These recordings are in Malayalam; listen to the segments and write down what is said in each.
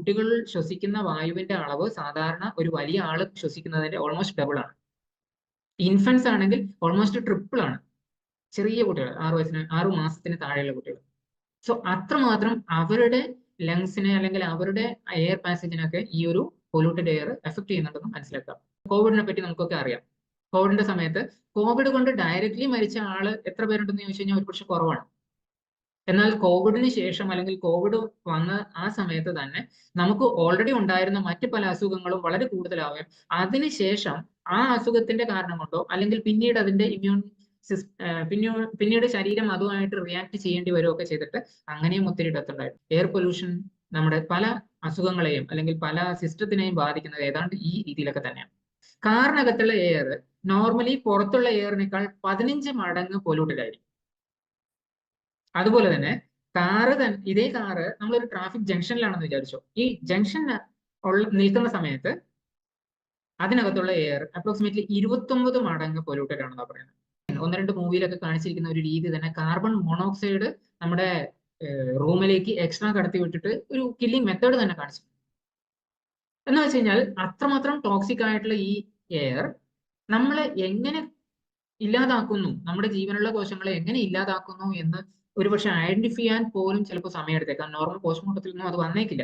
കുട്ടികൾ ശ്വസിക്കുന്ന വായുവിന്റെ അളവ് സാധാരണ ഒരു വലിയ ആള് ശ്വസിക്കുന്നതിന്റെ ഓൾമോസ്റ്റ് ഡബിൾ ആണ്. ഇൻഫൻസ് ആണെങ്കിൽ ഓൾമോസ്റ്റ് ട്രിപ്പിൾ ആണ്. ചെറിയ കുട്ടികൾ 6 മാസത്തിന് താഴെയുള്ള കുട്ടികൾ. സോ അത്രമാത്രം അവരുടെ ലങ്സിനെ അല്ലെങ്കിൽ അവരുടെ എയർ പാസേജിനൊക്കെ ഈ ഒരു പൊല്യൂട്ടഡ് എയർ എഫക്ട് ചെയ്യുന്നുണ്ടെന്ന് മനസ്സിലാക്കാം. കോവിഡിനെ പറ്റി നമുക്കൊക്കെ അറിയാം. കോവിഡിന്റെ സമയത്ത് കോവിഡ് കൊണ്ട് ഡയറക്ട്ലി മരിച്ച ആള് എത്ര പേരുണ്ടെന്ന് ചോദിച്ചു കഴിഞ്ഞാൽ ഒരുപക്ഷെ കുറവാണ്. എന്നാൽ കോവിഡിന് ശേഷം അല്ലെങ്കിൽ കോവിഡ് വന്ന ആ സമയത്ത് തന്നെ നമുക്ക് ഓൾറെഡി ഉണ്ടായിരുന്ന മറ്റ് പല അസുഖങ്ങളും വളരെ കൂടുതലാവുകയും അതിനുശേഷം ആ അസുഖത്തിന്റെ കാരണം കൊണ്ടോ അല്ലെങ്കിൽ പിന്നീട് അതിന്റെ പിന്നീട് ശരീരം അതുമായിട്ട് റിയാക്ട് ചെയ്യേണ്ടി വരികയൊക്കെ ചെയ്തിട്ട് അങ്ങനെയും ഒത്തിരി ഡെത്ത് ഉണ്ടായിരുന്നു. എയർ പൊല്യൂഷൻ നമ്മുടെ പല അസുഖങ്ങളെയും അല്ലെങ്കിൽ പല സിസ്റ്റത്തിനെയും ബാധിക്കുന്നത് ഏതാണ്ട് ഈ രീതിയിലൊക്കെ തന്നെയാണ്. കാറിനകത്തുള്ള എയർ നോർമലി പുറത്തുള്ള എയറിനേക്കാൾ 15 മടങ്ങ് പൊല്യൂട്ടഡ് ആയിരിക്കും. അതുപോലെ തന്നെ ഇതേ കാറ് നമ്മളൊരു ട്രാഫിക് ജംഗ്ഷനിലാണെന്ന് വിചാരിച്ചോ. ഈ ജംഗ്ഷൻ നിൽക്കുന്ന സമയത്ത് അതിനകത്തുള്ള എയർ അപ്രോക്സിമേറ്റ്ലി 29 മടങ്ങ് പൊല്യൂട്ടഡ് ആണെന്നാണ് പറയുന്നത്. 1-2 മൂവിയിലൊക്കെ കാണിച്ചിരിക്കുന്ന ഒരു രീതി തന്നെ കാർബൺ മോണോക്സൈഡ് നമ്മുടെ റൂമിലേക്ക് എക്സ്ട്രാ കടത്തി വിട്ടിട്ട് ഒരു കില്ലിംഗ് മെത്തേഡ് തന്നെ കാണിച്ചു. എന്ന് വെച്ച് കഴിഞ്ഞാൽ അത്രമാത്രം ടോക്സിക് ആയിട്ടുള്ള ഈ എയർ നമ്മളെ എങ്ങനെ ഇല്ലാതാക്കുന്നു, നമ്മുടെ ജീവനുള്ള കോശങ്ങളെ എങ്ങനെ ഇല്ലാതാക്കുന്നു എന്ന് ഒരുപക്ഷെ ഐഡന്റിഫൈ ചെയ്യാൻ പോലും ചിലപ്പോൾ സമയമെടുത്തേക്കാം. നോർമൽ പോസ്റ്റ്മോർട്ടത്തിൽ ഒന്നും അത് വന്നേക്കില്ല.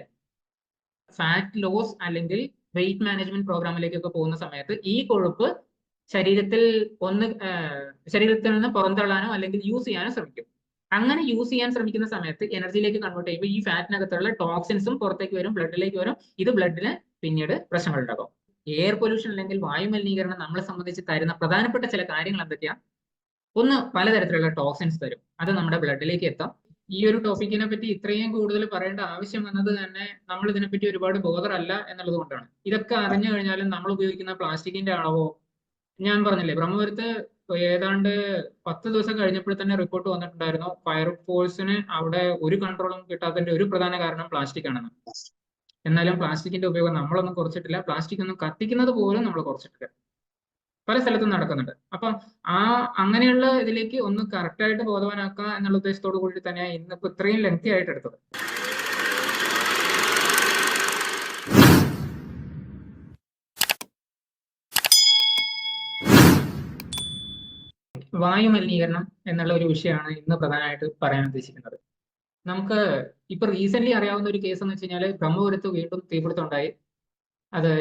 ഫാറ്റ് ലോസ് അല്ലെങ്കിൽ വെയിറ്റ് മാനേജ്മെന്റ് പ്രോഗ്രാമിലേക്കൊക്കെ പോകുന്ന സമയത്ത് ഈ കൊഴുപ്പ് ശരീരത്തിൽ നിന്ന് പുറന്തള്ളാനോ അല്ലെങ്കിൽ യൂസ് ചെയ്യാനോ ശ്രമിക്കും. അങ്ങനെ യൂസ് ചെയ്യാൻ ശ്രമിക്കുന്ന സമയത്ത് എനർജിയിലേക്ക് കൺവേർട്ട് ചെയ്യുമ്പോൾ ഈ ഫാറ്റിനകത്തുള്ള ടോക്സിൻസും പുറത്തേക്ക് വരും, ബ്ലഡിലേക്ക് വരും. ഇത് ബ്ലഡിന് പിന്നീട് പ്രശ്നങ്ങൾ ഉണ്ടാകും. എയർ പൊല്യൂഷൻ അല്ലെങ്കിൽ വായു മലിനീകരണം നമ്മളെ സംബന്ധിച്ച് തരുന്ന പ്രധാനപ്പെട്ട ചില കാര്യങ്ങൾ എന്തൊക്കെയാണ്? ഒന്ന്, പലതരത്തിലുള്ള ടോക്സിൻസ് തരും. അത് നമ്മുടെ ബ്ലഡിലേക്ക് എത്താം. ഈ ഒരു ടോപ്പിക്കിനെ പറ്റി ഇത്രയും കൂടുതൽ പറയേണ്ട ആവശ്യം വന്നത് തന്നെ നമ്മൾ ഇതിനെപ്പറ്റി ഒരുപാട് ബോധറല്ല എന്നുള്ളത് കൊണ്ടാണ്. ഇതൊക്കെ അറിഞ്ഞു കഴിഞ്ഞാലും നമ്മൾ ഉപയോഗിക്കുന്ന പ്ലാസ്റ്റിക്കിന്റെ അളവോ, ഞാൻ പറഞ്ഞില്ലേ ബ്രഹ്മപുരത്ത് ഏതാണ്ട് 10 ദിവസം കഴിഞ്ഞപ്പോൾ തന്നെ റിപ്പോർട്ട് വന്നിട്ടുണ്ടായിരുന്നു ഫയർ ഫോഴ്സിന് അവിടെ ഒരു കൺട്രോളും കിട്ടാത്തതിന്റെ ഒരു പ്രധാന കാരണം പ്ലാസ്റ്റിക് ആണെന്ന്. എന്നാലും പ്ലാസ്റ്റിക്കിന്റെ ഉപയോഗം നമ്മളൊന്നും കുറച്ചിട്ടില്ല. പ്ലാസ്റ്റിക് ഒന്നും കത്തിക്കുന്നത് പോലും നമ്മൾ കുറച്ചിട്ടില്ല. പല സ്ഥലത്തും നടക്കുന്നുണ്ട്. അപ്പം അങ്ങനെയുള്ള ഇതിലേക്ക് ഒന്ന് കറക്റ്റായിട്ട് ബോധവാനാക്കുക എന്നുള്ള ഉദ്ദേശത്തോടു കൂടി തന്നെയാണ് ഇന്നിപ്പോ ഇത്രയും ലെങ്തി ആയിട്ട് എടുത്തത്. വായു മലിനീകരണം എന്നുള്ള ഒരു വിഷയമാണ് ഇന്ന് പ്രധാനമായിട്ട് പറയാൻ ഉദ്ദേശിക്കുന്നത്. നമുക്ക് ഇപ്പൊ റീസെന്റ് അറിയാവുന്ന ഒരു കേസ് എന്ന് വെച്ച് കഴിഞ്ഞാൽ ബ്രഹ്മപുരത്ത് വീണ്ടും തീപിടുത്തം ഉണ്ടായി.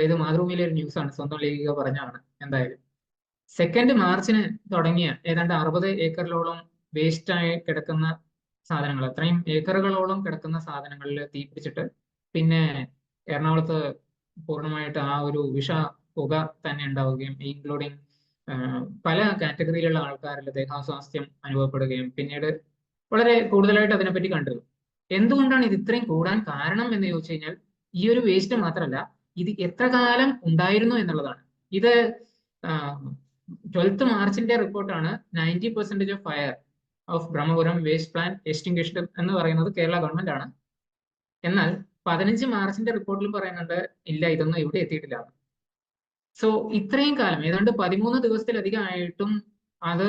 ഇത് മാതൃഭൂമിയിലെ ഒരു ന്യൂസാണ്, സ്വന്തം ലേഖിക പറഞ്ഞാണ്. എന്തായാലും 2 മാർച്ചിന് തുടങ്ങിയ ഏതാണ്ട് 60 ഏക്കറിലോളം വേസ്റ്റായി കിടക്കുന്ന സാധനങ്ങൾ, അത്രയും ഏക്കറുകളോളം കിടക്കുന്ന സാധനങ്ങളിൽ തീപിടിച്ചിട്ട് പിന്നെ എറണാകുളത്ത് പൂർണ്ണമായിട്ട് ആ ഒരു വിഷ പുക തന്നെ ഉണ്ടാവുകയും ഇൻക്ലൂഡിങ് പല കാറ്റഗറിയിലുള്ള ആൾക്കാരുടെ ദേഹാസ്വാസ്ഥ്യം അനുഭവപ്പെടുകയും പിന്നീട് വളരെ കൂടുതലായിട്ട് അതിനെപ്പറ്റി കണ്ടു. എന്തുകൊണ്ടാണ് ഇത് ഇത്രയും കൂടാൻ കാരണം എന്ന് ചോദിച്ചു കഴിഞ്ഞാൽ ഈ ഒരു വേസ്റ്റ് മാത്രമല്ല, ഇത് എത്ര കാലം ഉണ്ടായിരുന്നു എന്നുള്ളതാണ്. ഇത് 12th മാർച്ചിന്റെ റിപ്പോർട്ടാണ്. 90% of fire of Brahmapuram waste plan extinguished എന്ന് പറയുന്നത് കേരള ഗവൺമെന്റ് ആണ്. എന്നാൽ 15 മാർച്ചിന്റെ റിപ്പോർട്ടിൽ പറയുന്നുണ്ട് ഇല്ല, ഇതൊന്നും ഇവിടെ എത്തിയിട്ടില്ല. സോ ഇത്രയും കാലം ഏതാണ്ട് 13 ദിവസത്തിലധികം ആയിട്ടും അത്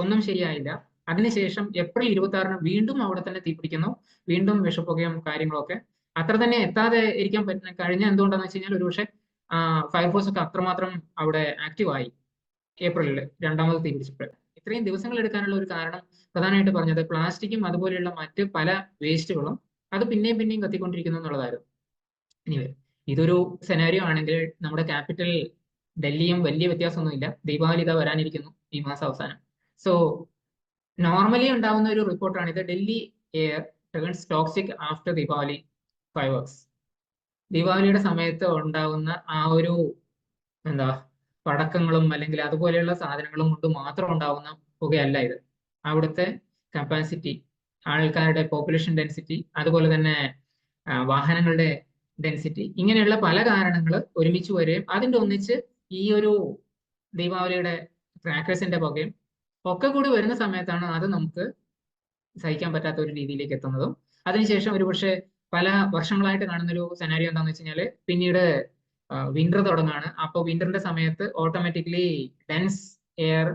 ഒന്നും ശരിയായില്ല. അതിനുശേഷം ഏപ്രിൽ 26-ന് വീണ്ടും അവിടെ തന്നെ തീപിടിക്കുന്നു, വീണ്ടും വിഷപ്പുകയും കാര്യങ്ങളൊക്കെ. അത്ര തന്നെ എത്താതെ ഇരിക്കാൻ കഴിഞ്ഞ എന്തുകൊണ്ടാന്ന് വെച്ച് കഴിഞ്ഞാൽ ഒരുപക്ഷെ ഫയർഫോഴ്സ് ഒക്കെ അത്രമാത്രം അവിടെ ആക്റ്റീവ് ആയി. ഏപ്രിലിൽ രണ്ടാമത് തീപിടിച്ചപ്പോൾ ഇത്രയും ദിവസങ്ങൾ എടുക്കാനുള്ള ഒരു കാരണം പ്രധാനമായിട്ട് പറഞ്ഞത് പ്ലാസ്റ്റിക്കും അതുപോലെയുള്ള മറ്റ് പല വേസ്റ്റുകളും അത് പിന്നെയും കത്തിക്കൊണ്ടിരിക്കുന്നു എന്നുള്ളതായിരുന്നു. ഇനി ഇതൊരു സെനാരിയോ ആണെങ്കിൽ നമ്മുടെ ക്യാപിറ്റൽ ഡൽഹിയും വലിയ വ്യത്യാസമൊന്നുമില്ല. ദീപാവലി ഇതാ വരാനിരിക്കുന്നു ഈ മാസം അവസാനം. സോ നോർമലി ഉണ്ടാവുന്ന ഒരു റിപ്പോർട്ടാണ് ഇത്. Delhi air turns toxic after Deepavali fireworks. ദീപാവലിയുടെ സമയത്ത് ഉണ്ടാകുന്ന ആ ഒരു പടക്കങ്ങളും അല്ലെങ്കിൽ അതുപോലെയുള്ള സാധനങ്ങളും കൊണ്ട് മാത്രം ഉണ്ടാകുന്ന പുകയല്ല ഇത്. അവിടുത്തെ കപ്പാസിറ്റി, ആൾക്കാരുടെ പോപ്പുലേഷൻ ഡെൻസിറ്റി, അതുപോലെ തന്നെ വാഹനങ്ങളുടെ ഡെൻസിറ്റി, ഇങ്ങനെയുള്ള പല കാരണങ്ങൾ ഒരുമിച്ച് വരികയും അതിൻ്റെ ഒന്നിച്ച് ഈ ഒരു ദീപാവലിയുടെ ക്രാക്കേഴ്സിന്റെ പുകയും ഒക്കെ കൂടി വരുന്ന സമയത്താണ് അത് നമുക്ക് സഹിക്കാൻ പറ്റാത്ത ഒരു രീതിയിലേക്ക് എത്തുന്നതും. അതിനുശേഷം ഒരുപക്ഷെ പല വർഷങ്ങളായിട്ട് കാണുന്ന ഒരു സെനാരിയോ എന്താണെന്ന് വെച്ച് കഴിഞ്ഞാൽ പിന്നീട് വിന്റർ തുടങ്ങാണ്. അപ്പോൾ വിന്ററിന്റെ സമയത്ത് ഓട്ടോമാറ്റിക്കലി ഡെൻസ് എയർ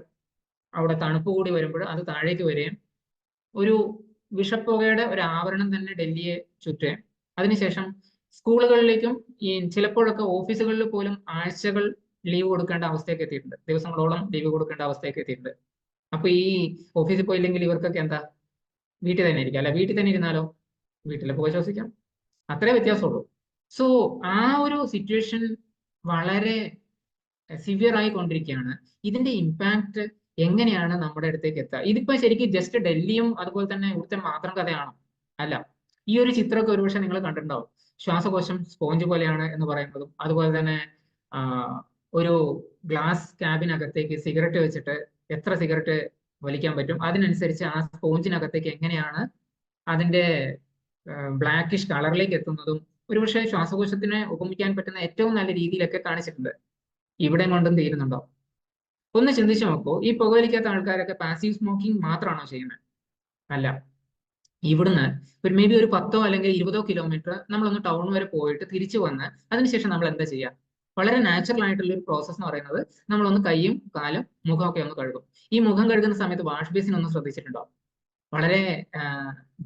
അവിടെ തണുപ്പ് കൂടി വരുമ്പോൾ അത് താഴേക്ക് വരികയും ഒരു വിഷപ്പുകയുടെ ഒരു ആവരണം തന്നെ ഡൽഹിയെ ചുറ്റുകയും അതിനുശേഷം സ്കൂളുകളിലേക്കും ഈ ചിലപ്പോഴൊക്കെ ഓഫീസുകളിൽ പോലും ആഴ്ചകൾ ലീവ് കൊടുക്കേണ്ട അവസ്ഥയൊക്കെ എത്തിയിട്ടുണ്ട്, ദിവസങ്ങളോളം ലീവ് കൊടുക്കേണ്ട അവസ്ഥയൊക്കെ എത്തിയിട്ടുണ്ട്. അപ്പൊ ഈ ഓഫീസിൽ പോയില്ലെങ്കിൽ ഇവർക്കൊക്കെ എന്താ, വീട്ടിൽ തന്നെ ഇരിക്കാം, അല്ല വീട്ടിൽ തന്നെ ഇരുന്നാലോ, വീട്ടിൽ പോയി ശ്വസിക്കാം, അത്രേ വ്യത്യാസമുള്ളൂ. സോ ആ ഒരു സിറ്റുവേഷൻ വളരെ സിവിയർ ആയിക്കൊണ്ടിരിക്കുകയാണ്. ഇതിന്റെ ഇമ്പാക്ട് എങ്ങനെയാണ് നമ്മുടെ അടുത്തേക്ക് എത്തുക? ഇതിപ്പോ ശരിക്കും ജസ്റ്റ് ഡൽഹിയും അതുപോലെ തന്നെ ഇവിടുത്തെ മാത്രം കഥയാണോ? അല്ല. ഈ ഒരു ചിത്രമൊക്കെ ഒരുപക്ഷെ നിങ്ങൾ കണ്ടിട്ടുണ്ടാവും. ശ്വാസകോശം സ്പോഞ്ച് പോലെയാണ് എന്ന് പറയുന്നതും, അതുപോലെ തന്നെ ഒരു ഗ്ലാസ് ക്യാബിനകത്തേക്ക് സിഗരറ്റ് വെച്ചിട്ട് എത്ര സിഗരറ്റ് വലിക്കാൻ പറ്റും, അതിനനുസരിച്ച് ആ സ്പോഞ്ചിനകത്തേക്ക് എങ്ങനെയാണ് അതിന്റെ ബ്ലാക്കിഷ് കളറിലേക്ക് എത്തുന്നതും ഒരുപക്ഷെ ശ്വാസകോശത്തിനെ ഉപമിക്കാൻ പറ്റുന്ന ഏറ്റവും നല്ല രീതിയിലൊക്കെ കാണിച്ചിട്ടുണ്ട്. ഇവിടെ കൊണ്ടും തീരുന്നുണ്ടോ? ഒന്ന് ചിന്തിച്ചു നോക്കൂ. ഈ പുകവലിക്കാത്ത ആൾക്കാരൊക്കെ പാസീവ് സ്മോക്കിംഗ് മാത്രമാണോ ചെയ്യുന്നത്? അല്ല. ഇവിടുന്ന് ഒരു മേ ബി ഒരു 10 അല്ലെങ്കിൽ 20 കിലോമീറ്റർ നമ്മളൊന്ന് ടൗൺ വരെ പോയിട്ട് തിരിച്ചു വന്ന് അതിനുശേഷം നമ്മൾ എന്താ ചെയ്യുക? വളരെ നാച്ചുറൽ ആയിട്ടുള്ള ഒരു പ്രോസസ്സ് എന്ന് പറയുന്നത് നമ്മളൊന്ന് കൈയും കാലും മുഖമൊക്കെ ഒന്ന് കഴുകും. ഈ മുഖം കഴുകുന്ന സമയത്ത് വാഷ് ബേസിൻ ഒന്ന് ശ്രദ്ധിച്ചിട്ടുണ്ടോ? വളരെ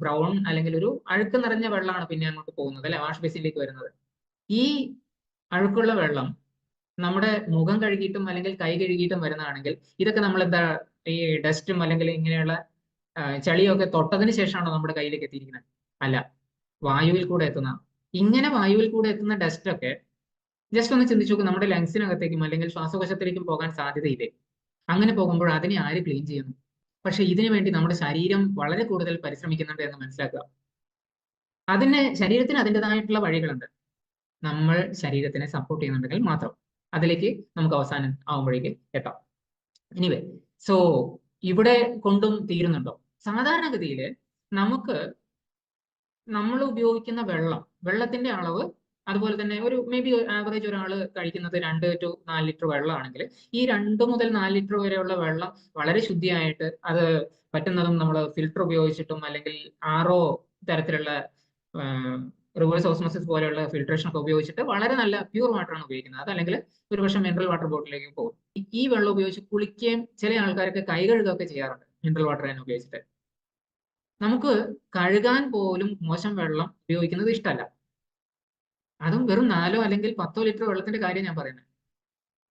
ബ്രൗൺ അല്ലെങ്കിൽ ഒരു അഴുക്ക് നിറഞ്ഞ വെള്ളമാണ് പിന്നെ അങ്ങോട്ട് പോകുന്നത്, അല്ലെ, വാഷ് ബേസിനിലേക്ക് വരുന്നത്. ഈ അഴുക്കുള്ള വെള്ളം നമ്മുടെ മുഖം കഴുകിയിട്ടും അല്ലെങ്കിൽ കൈ കഴുകിയിട്ടും വരുന്നതാണെങ്കിൽ ഇതൊക്കെ നമ്മൾ എന്താ, ഈ ഡസ്റ്റും അല്ലെങ്കിൽ ഇങ്ങനെയുള്ള ചളിയൊക്കെ തൊട്ടതിന് ശേഷമാണോ നമ്മുടെ കയ്യിലേക്ക് എത്തിയിരിക്കുന്നത്? അല്ല, വായുവിൽ കൂടെ എത്തുന്ന. ഇങ്ങനെ വായുവിൽ കൂടെ എത്തുന്ന ഡസ്റ്റ് ഒക്കെ ജസ്റ്റ് ഒന്ന് ചിന്തിച്ചു നോക്കും, നമ്മുടെ ലങ്സിനകത്തേക്കും അല്ലെങ്കിൽ ശ്വാസകോശത്തിലേക്കും പോകാൻ സാധ്യതയില്ലേ? അങ്ങനെ പോകുമ്പോൾ അതിനെ ആര് ക്ലീൻ ചെയ്യുന്നു? പക്ഷെ ഇതിനു വേണ്ടി നമ്മുടെ ശരീരം വളരെ കൂടുതൽ പരിശ്രമിക്കുന്നുണ്ട് എന്ന് മനസ്സിലാക്കുക. ശരീരത്തിന് അതിൻ്റെതായിട്ടുള്ള വഴികളുണ്ട്. നമ്മൾ ശരീരത്തിനെ സപ്പോർട്ട് ചെയ്യുന്നുണ്ടെങ്കിൽ മാത്രം അതിലേക്ക് നമുക്ക് അവസാനം ആവുമ്പോഴേക്ക് എത്താം. എനിവേ, സോ ഇവിടെ കൊണ്ടും തീരുന്നുണ്ടോ? സാധാരണഗതിയിൽ നമ്മൾ ഉപയോഗിക്കുന്ന വെള്ളത്തിന്റെ അളവ്, അതുപോലെ തന്നെ ഒരു മേ ബി ആവറേജ് ഒരാൾ കഴിക്കുന്നത് 2 to 4 ലിറ്റർ വെള്ളമാണെങ്കിൽ ഈ 2 മുതൽ 4 ലിറ്റർ വരെയുള്ള വെള്ളം വളരെ ശുദ്ധിയായിട്ട്, അത് പറ്റുന്നതും നമ്മൾ ഫിൽട്ടർ ഉപയോഗിച്ചിട്ടും അല്ലെങ്കിൽ RO തരത്തിലുള്ള റിവേഴ്സ് ഓസ്മോസിസ് പോലെയുള്ള ഫിൽട്രേഷൻ ഒക്കെ ഉപയോഗിച്ചിട്ട് വളരെ നല്ല പ്യൂർ വാട്ടറാണ് ഉപയോഗിക്കുന്നത്. അതല്ലെങ്കിൽ ഒരുപക്ഷെ മിനറൽ വാട്ടർ ബോട്ടിലേക്ക് പോകും. ഈ വെള്ളം ഉപയോഗിച്ച് കുളിക്കുകയും ചില ആൾക്കാരൊക്കെ കൈ കഴുകുകയൊക്കെ ചെയ്യാറുണ്ട് മിനറൽ വാട്ടർ തന്നെ ഉപയോഗിച്ചിട്ട്. നമുക്ക് കഴുകാൻ പോലും മോശം വെള്ളം ഉപയോഗിക്കുന്നത് ഇഷ്ടമല്ല. അതും വെറും 4 അല്ലെങ്കിൽ 10 ലിറ്റർ വെള്ളത്തിന്റെ കാര്യം ഞാൻ പറയുന്നത്.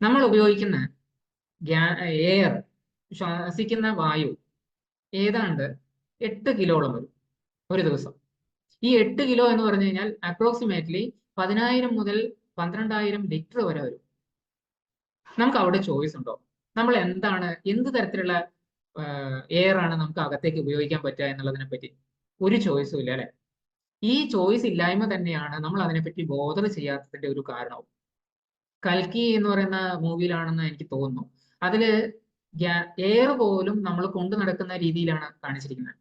നമ്മൾ ഉപയോഗിക്കുന്ന എയർ, ശ്വസിക്കുന്ന വായു ഏതാണ്ട് 8 കിലോളം വരും ഒരു ദിവസം. ഈ 8 കിലോ എന്ന് പറഞ്ഞു കഴിഞ്ഞാൽ അപ്രോക്സിമേറ്റ്ലി 10,000 മുതൽ 12,000 ലിറ്റർ വരെ വരും. നമുക്ക് അവിടെ ചോയ്സ് ഉണ്ടോ? നമ്മൾ എന്ത് തരത്തിലുള്ള എയർ ആണ് നമുക്ക് അകത്തേക്ക് ഉപയോഗിക്കാൻ പറ്റുക എന്നുള്ളതിനെ പറ്റി ഒരു ചോയ്സും ഇല്ല, അല്ലെ? ഈ ചോയ്സ് ഇല്ലായ്മ തന്നെയാണ് നമ്മൾ അതിനെപ്പറ്റി ബോധർ ചെയ്യാത്തതിന്റെ ഒരു കാരണവും. കൽക്കി എന്ന് പറയുന്ന മൂവിയിലാണെന്ന് എനിക്ക് തോന്നുന്നു, അതില് എയർ പോലും നമ്മൾ കൊണ്ടു നടക്കുന്ന രീതിയിലാണ് കാണിച്ചിരിക്കുന്നത്.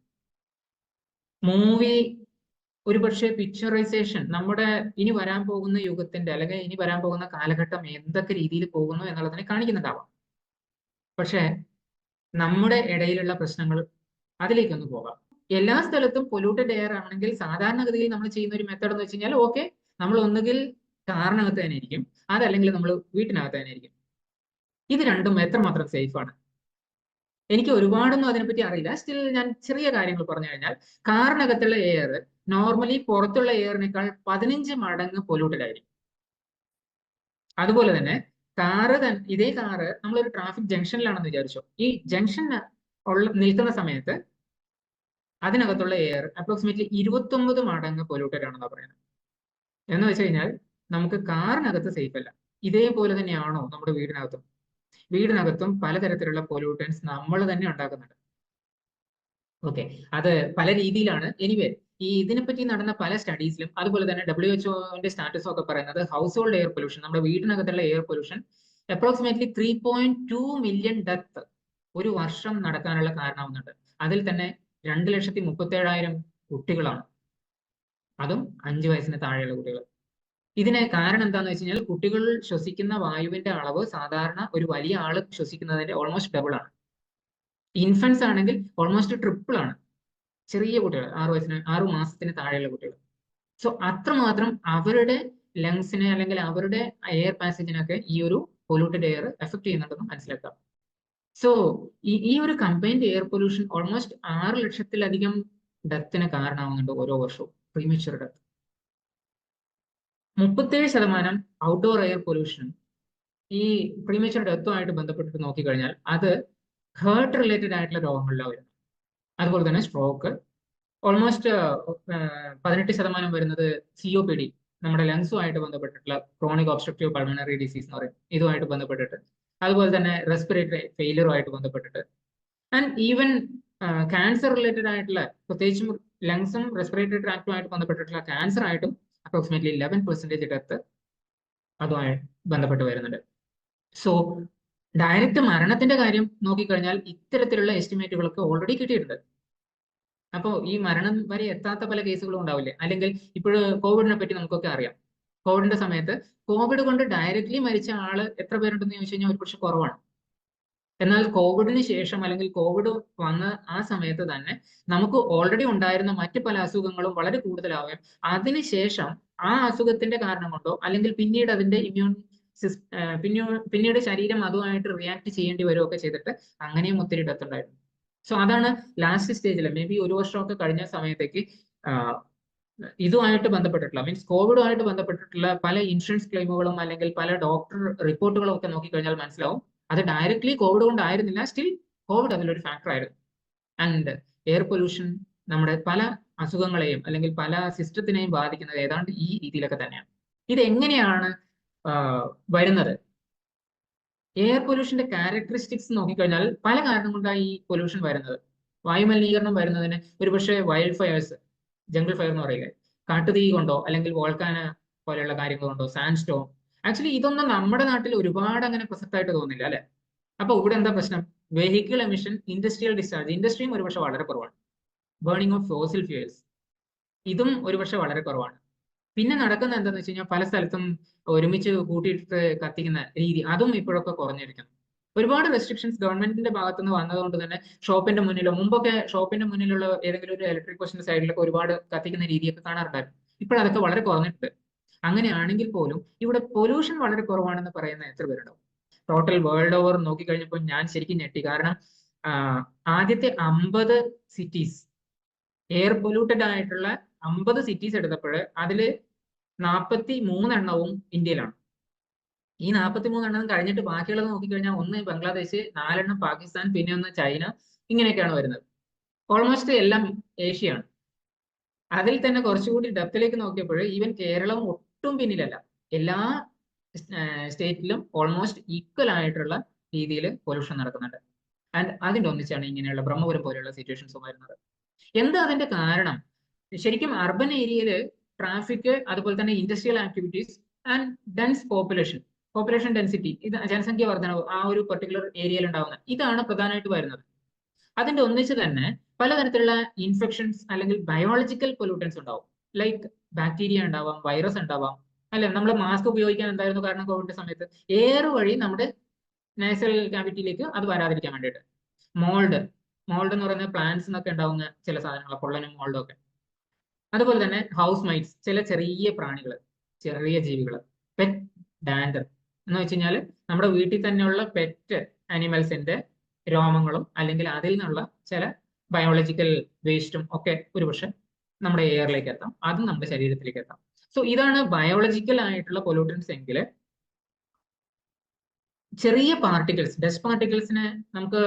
മൂവി ഒരുപക്ഷെ പിക്ചറൈസേഷൻ നമ്മുടെ ഇനി വരാൻ പോകുന്ന യുഗത്തിന്റെ അല്ലെങ്കിൽ ഇനി വരാൻ പോകുന്ന കാലഘട്ടം എന്തൊക്കെ രീതിയിൽ പോകുന്നു എന്നുള്ളതിനെ കാണിക്കുന്നുണ്ടാവാം. പക്ഷെ നമ്മുടെ ഇടയിലുള്ള പ്രശ്നങ്ങൾ അതിലേക്കൊന്ന് പോകാം. എല്ലാ സ്ഥലത്തും പൊല്യൂട്ടഡ് എയർ ആണെങ്കിൽ സാധാരണഗതിയിൽ നമ്മൾ ചെയ്യുന്ന ഒരു മെത്തേഡ് എന്ന് വെച്ച് കഴിഞ്ഞാൽ, ഓക്കെ, നമ്മൾ ഒന്നുകിൽ കാറിനകത്ത് തന്നെ ഇരിക്കും, അതല്ലെങ്കിൽ നമ്മൾ വീട്ടിനകത്ത് തന്നെ ഇരിക്കും. ഇത് രണ്ടും എത്രമാത്രം സേഫ് ആണ്? എനിക്ക് ഒരുപാടൊന്നും അതിനെപ്പറ്റി അറിയില്ല. സ്റ്റിൽ ഞാൻ ചെറിയ കാര്യങ്ങൾ പറഞ്ഞു കഴിഞ്ഞാൽ, കാറിനകത്തുള്ള എയർ നോർമലി പുറത്തുള്ള എയറിനേക്കാൾ 15 മടങ്ങ് പൊല്യൂട്ടഡ് ആയിരിക്കും. അതുപോലെ തന്നെ ഇതേ കാറ് നമ്മളൊരു ട്രാഫിക് ജംഗ്ഷനിലാണെന്ന് വിചാരിച്ചോ, ഈ ജംഗ്ഷൻ നിൽക്കുന്ന സമയത്ത് അതിനകത്തുള്ള എയർ അപ്രോക്സിമേറ്റ്ലി 29 മടങ്ങ് പൊല്യൂട്ടഡ് ആണെന്നാണ് പറയുന്നത്. എന്ന് വെച്ച് കഴിഞ്ഞാൽ നമുക്ക് കാറിനകത്ത് സേഫ് അല്ല. ഇതേപോലെ തന്നെയാണോ നമ്മുടെ വീടിനകത്തും പലതരത്തിലുള്ള പൊല്യൂട്ടൻസ് നമ്മൾ തന്നെ ഉണ്ടാക്കുന്നുണ്ട്. ഓക്കെ, അത് പല രീതിയിലാണ്. എനിവേ, ഇതിനെപ്പറ്റി നടന്ന പല സ്റ്റഡീസിലും അതുപോലെ തന്നെ WHO സ്റ്റാറ്റസും ഒക്കെ പറയുന്നത് ഹൗസ് ഹോൾഡ് എയർ പൊല്യൂഷൻ, നമ്മുടെ വീടിനകത്തുള്ള air pollution approximately 3.2 million death ഒരു വർഷം നടക്കാനുള്ള കാരണമാവുന്നുണ്ട്. അതിൽ തന്നെ 2,37,000 കുട്ടികളാണ്, അതും 5 വയസ്സിന് താഴെയുള്ള കുട്ടികൾ. ഇതിന് കാരണം എന്താണെന്ന് വെച്ച് കഴിഞ്ഞാൽ, കുട്ടികൾ ശ്വസിക്കുന്ന വായുവിന്റെ അളവ് സാധാരണ ഒരു വലിയ ആള് ശ്വസിക്കുന്നതിന്റെ ഓൾമോസ്റ്റ് ഡബിൾ ആണ്. ഇൻഫൻസ് ആണെങ്കിൽ ഓൾമോസ്റ്റ് ട്രിപ്പിൾ ആണ്. ചെറിയ കുട്ടികൾ, 6 മാസത്തിന് താഴെയുള്ള കുട്ടികൾ. സോ അത്രമാത്രം അവരുടെ ലങ്സിനെ അല്ലെങ്കിൽ അവരുടെ എയർ പാസേജിനൊക്കെ ഈ ഒരു പൊല്യൂട്ടഡ് എയർ എഫക്ട് ചെയ്യുന്നുണ്ടെന്ന് മനസ്സിലാക്കാം. സോ ഈ ഒരു കമ്പൈൻഡ് എയർ പൊല്യൂഷൻ ഓൾമോസ്റ്റ് 6 ലക്ഷത്തിലധികം ഡെത്തിന് കാരണമാവുന്നുണ്ട് ഓരോ വർഷവും, പ്രീമച്വർ ഡെത്ത്. 37% ഔട്ട്ഡോർ എയർ പൊല്യൂഷനും ഈ പ്രീമേച്ചർ ഡെത്തുമായിട്ട് ബന്ധപ്പെട്ടിട്ട് നോക്കിക്കഴിഞ്ഞാൽ അത് ഹേർട്ട് റിലേറ്റഡ് ആയിട്ടുള്ള രോഗങ്ങളിലാണ് വരുന്നത്. അതുപോലെ തന്നെ സ്ട്രോക്ക്, ഓൾമോസ്റ്റ് 18% വരുന്നത് COPD, നമ്മുടെ ലങ്സുമായിട്ട് ബന്ധപ്പെട്ടിട്ടുള്ള ക്രോണിക് ഒബ്സ്ട്രക്റ്റീവ് പൾമണറി ഡിസീസ് എന്ന് പറയും, ഇതുമായിട്ട് ബന്ധപ്പെട്ടിട്ട്, അതുപോലെ തന്നെ റെസ്പിറേറ്ററി ഫെയിലിയറുമായിട്ട് ബന്ധപ്പെട്ടിട്ട്, ആൻഡ് ഈവൻ ക്യാൻസർ റിലേറ്റഡ് ആയിട്ടുള്ള പ്രത്യേകിച്ചും ലങ്സും റെസ്പിറേറ്ററി ട്രാക്റ്റുമായിട്ട് ബന്ധപ്പെട്ടിട്ടുള്ള ക്യാൻസർ ആയിട്ടും അപ്രോക്സിമേറ്റ്ലി 11% ഡെത്ത് അതുമായി ബന്ധപ്പെട്ട് വരുന്നുണ്ട്. സോ ഡയറക്റ്റ് മരണത്തിന്റെ കാര്യം നോക്കിക്കഴിഞ്ഞാൽ ഇത്തരത്തിലുള്ള എസ്റ്റിമേറ്റുകളൊക്കെ ഓൾറെഡി കിട്ടിയിട്ടുണ്ട്. അപ്പോൾ ഈ മരണം വരെ എത്താത്ത പല കേസുകളും ഉണ്ടാവില്ലേ? അല്ലെങ്കിൽ ഇപ്പോഴ് കോവിഡിനെ പറ്റി നമുക്കൊക്കെ അറിയാം. കോവിഡിന്റെ സമയത്ത് കോവിഡ് കൊണ്ട് ഡയറക്റ്റ്ലി മരിച്ച ആള് എത്ര പേരുണ്ടെന്ന് ചോദിച്ചു കഴിഞ്ഞാൽ ഒരുപക്ഷെ കുറവാണ്. എന്നാൽ കോവിഡിന് ശേഷം അല്ലെങ്കിൽ കോവിഡ് വന്ന ആ സമയത്ത് തന്നെ നമുക്ക് ഓൾറെഡി ഉണ്ടായിരുന്ന മറ്റു പല അസുഖങ്ങളും വളരെ കൂടുതലാവുകയും അതിനുശേഷം ആ അസുഖത്തിന്റെ കാരണം കൊണ്ടോ അല്ലെങ്കിൽ പിന്നീട് അതിന്റെ ഇമ്മ്യൂൺ പിന്നീട് ശരീരം അതുമായിട്ട് റിയാക്ട് ചെയ്യേണ്ടി വരികയൊക്കെ ചെയ്തിട്ട് അങ്ങനെയും ഒത്തിരി ഡെത്ത് ഉണ്ടായിരുന്നു. സോ അതാണ് ലാസ്റ്റ് സ്റ്റേജിൽ മേ ബി ഒരു വർഷമൊക്കെ കഴിഞ്ഞ സമയത്തേക്ക് ഇതുമായിട്ട് ബന്ധപ്പെട്ടിട്ടുള്ള മീൻസ് കോവിഡുമായിട്ട് ബന്ധപ്പെട്ടിട്ടുള്ള പല ഇൻഷുറൻസ് ക്ലെയിമുകളും അല്ലെങ്കിൽ പല ഡോക്ടർ റിപ്പോർട്ടുകളും ഒക്കെ നോക്കിക്കഴിഞ്ഞാൽ മനസ്സിലാവും അത് ഡയറക്ട്ലി കോവിഡ് കൊണ്ടായിരുന്നില്ല, സ്റ്റിൽ കോവിഡ് അതിലൊരു ഫാക്ടർ ആയിരുന്നു. ആൻഡ് എയർ പൊല്യൂഷൻ നമ്മുടെ പല അസുഖങ്ങളെയും അല്ലെങ്കിൽ പല സിസ്റ്റത്തിനെയും ബാധിക്കുന്നത് ഏതാണ്ട് ഈ രീതിയിലൊക്കെ തന്നെയാണ്. ഇത് എങ്ങനെയാണ് വരുന്നത്? എയർ പൊല്യൂഷന്റെ ക്യാരക്ടറിസ്റ്റിക്സ് നോക്കിക്കഴിഞ്ഞാൽ പല കാരണം കൊണ്ടാണ് ഈ പൊല്യൂഷൻ വരുന്നത്. വായുമലിനീകരണം വരുന്നതിന് ഒരുപക്ഷെ വൈൽഡ് ഫയർസ്, ജംഗിൾ ഫയർ എന്ന് പറയില്ലേ, കാട്ടുതീ കൊണ്ടോ അല്ലെങ്കിൽ വോൾക്കാന പോലെയുള്ള കാര്യങ്ങൾ കൊണ്ടോ, സാൻഡ് സ്റ്റോം. ആക്ച്വലി ഇതൊന്നും നമ്മുടെ നാട്ടിൽ ഒരുപാട് അങ്ങനെ പ്രസക്തമായിട്ട് തോന്നില്ല അല്ലെ? അപ്പൊ ഇവിടെ എന്താ പ്രശ്നം? വെഹിക്കിൾ എമിഷൻ, ഇൻഡസ്ട്രിയൽ ഡിസ്ചാർജ്, ഇൻഡസ്ട്രിയും ഒരുപക്ഷെ വളരെ കുറവാണ്. ബേണിംഗ് ഓഫ് ഫോസിൽ ഫ്യൂൽസ്, ഇതും ഒരുപക്ഷെ വളരെ കുറവാണ്. പിന്നെ നടക്കുന്ന എന്താണെന്ന് വെച്ച് കഴിഞ്ഞാൽ പല സ്ഥലത്തും ഒരുമിച്ച് കൂട്ടിയിട്ട് കത്തിക്കുന്ന രീതി, അതും ഇപ്പോഴൊക്കെ കുറഞ്ഞിരിക്കുന്നു. ഒരുപാട് റെസ്ട്രിക്ഷൻസ് ഗവൺമെന്റിന്റെ ഭാഗത്തുനിന്ന് വന്നതുകൊണ്ട് തന്നെ ഷോപ്പിന്റെ മുന്നിലോ, മുമ്പൊക്കെ ഷോപ്പിന്റെ മുന്നിലുള്ള ഏതെങ്കിലും ഒരു ഇലക്ട്രിക് പോസ്റ്റിന്റെ സൈഡിലൊക്കെ ഒരുപാട് കത്തിക്കുന്ന രീതിയൊക്കെ കാണാറുണ്ടായിരുന്നു. ഇപ്പോഴതൊക്കെ വളരെ കുറഞ്ഞിട്ടുണ്ട്. അങ്ങനെയാണെങ്കിൽ പോലും ഇവിടെ പൊല്യൂഷൻ വളരെ കുറവാണെന്ന് പറയുന്ന എത്ര പേരുണ്ടാവും? ടോട്ടൽ വേൾഡ് ഓവർ നോക്കിക്കഴിഞ്ഞപ്പോൾ ഞാൻ ശരിക്കും ഞെട്ടി. കാരണം ആദ്യത്തെ 50 സിറ്റീസ്, എയർ പൊല്യൂട്ടഡ് ആയിട്ടുള്ള 50 സിറ്റീസ് എടുത്തപ്പോൾ അതില് 43 എണ്ണവും ഇന്ത്യയിലാണ്. ഈ 43 എണ്ണം കഴിഞ്ഞിട്ട് ബാക്കിയുള്ളത് നോക്കിക്കഴിഞ്ഞാൽ 1 ബംഗ്ലാദേശ്, 4 എണ്ണം പാകിസ്ഥാൻ, പിന്നെ 1 ചൈന, ഇങ്ങനെയൊക്കെയാണ് വരുന്നത്. ഓൾമോസ്റ്റ് എല്ലാം ഏഷ്യയാണ്. അതിൽ തന്നെ കുറച്ചുകൂടി ഡെപ്തിലേക്ക് നോക്കിയപ്പോൾ ഈവൻ കേരളം ഒട്ടും പിന്നിലല്ല. എല്ലാ സ്റ്റേറ്റിലും ഓൾമോസ്റ്റ് ഈക്വൽ ആയിട്ടുള്ള രീതിയിൽ പൊല്യൂഷൻ നടക്കുന്നുണ്ട്. ആൻഡ് അതിന്റെ ഒന്നിച്ചാണ് ഇങ്ങനെയുള്ള ബ്രഹ്മപുരം പോലെയുള്ള സിറ്റുവേഷൻസ് വരുന്നത്. എന്താ അതിന്റെ കാരണം? ശരിക്കും അർബൻ ഏരിയയിൽ ട്രാഫിക്, അതുപോലെ തന്നെ industrial activities and dense population density, ഇത് ജനസംഖ്യ വർധനവ് ആ ഒരു പെർട്ടിക്കുലർ ഏരിയയിൽ ഉണ്ടാവുന്ന ഇതാണ് പ്രധാനമായിട്ട് വരുന്നത്. അതിന്റെ ഒന്നിച്ച് തന്നെ പലതരത്തിലുള്ള ഇൻഫെക്ഷൻസ് അല്ലെങ്കിൽ ബയോളജിക്കൽ പൊല്യൂട്ടൻസ് ഉണ്ടാവും. ലൈക്ക് ബാക്ടീരിയ ഉണ്ടാവാം, വൈറസ് ഉണ്ടാവാം. അല്ലെ, നമ്മൾ മാസ്ക് ഉപയോഗിക്കാൻ എന്തായിരുന്നു കാരണം? കോവിഡിന്റെ സമയത്ത് എയർ വഴി നമ്മുടെ നേസൽ ക്യാവിറ്റിയിലേക്ക് അത് വരാതിരിക്കാൻ വേണ്ടിയിട്ട്. മോൾഡ് എന്ന് പറയുന്നത് പ്ലാന്റ്സ് എന്നൊക്കെ ഉണ്ടാവുന്ന ചില സാധനങ്ങൾ, പൊള്ളനും മോൾഡും ഒക്കെ. അതുപോലെ തന്നെ ഹൗസ് മൈറ്റ്സ്, ചില ചെറിയ പ്രാണികൾ, ചെറിയ ജീവികൾ. പെറ്റ് ഡാൻഡർ എന്ന് വെച്ച് കഴിഞ്ഞാൽ നമ്മുടെ വീട്ടിൽ തന്നെയുള്ള പെറ്റ് അനിമൽസിന്റെ രോമങ്ങളും അല്ലെങ്കിൽ അതിൽ നിന്നുള്ള ചില ബയോളജിക്കൽ വേസ്റ്റും ഒക്കെ ഒരുപക്ഷെ നമ്മുടെ എയറിലേക്ക് എത്താം, അതും നമ്മുടെ ശരീരത്തിലേക്ക് എത്താം. സോ ഇതാണ് ബയോളജിക്കൽ ആയിട്ടുള്ള പൊല്യൂട്ടൻസ് എങ്കിൽ ചെറിയ പാർട്ടിക്കിൾസ്, ഡസ്റ്റ് പാർട്ടിക്കിൾസിനെ നമുക്ക്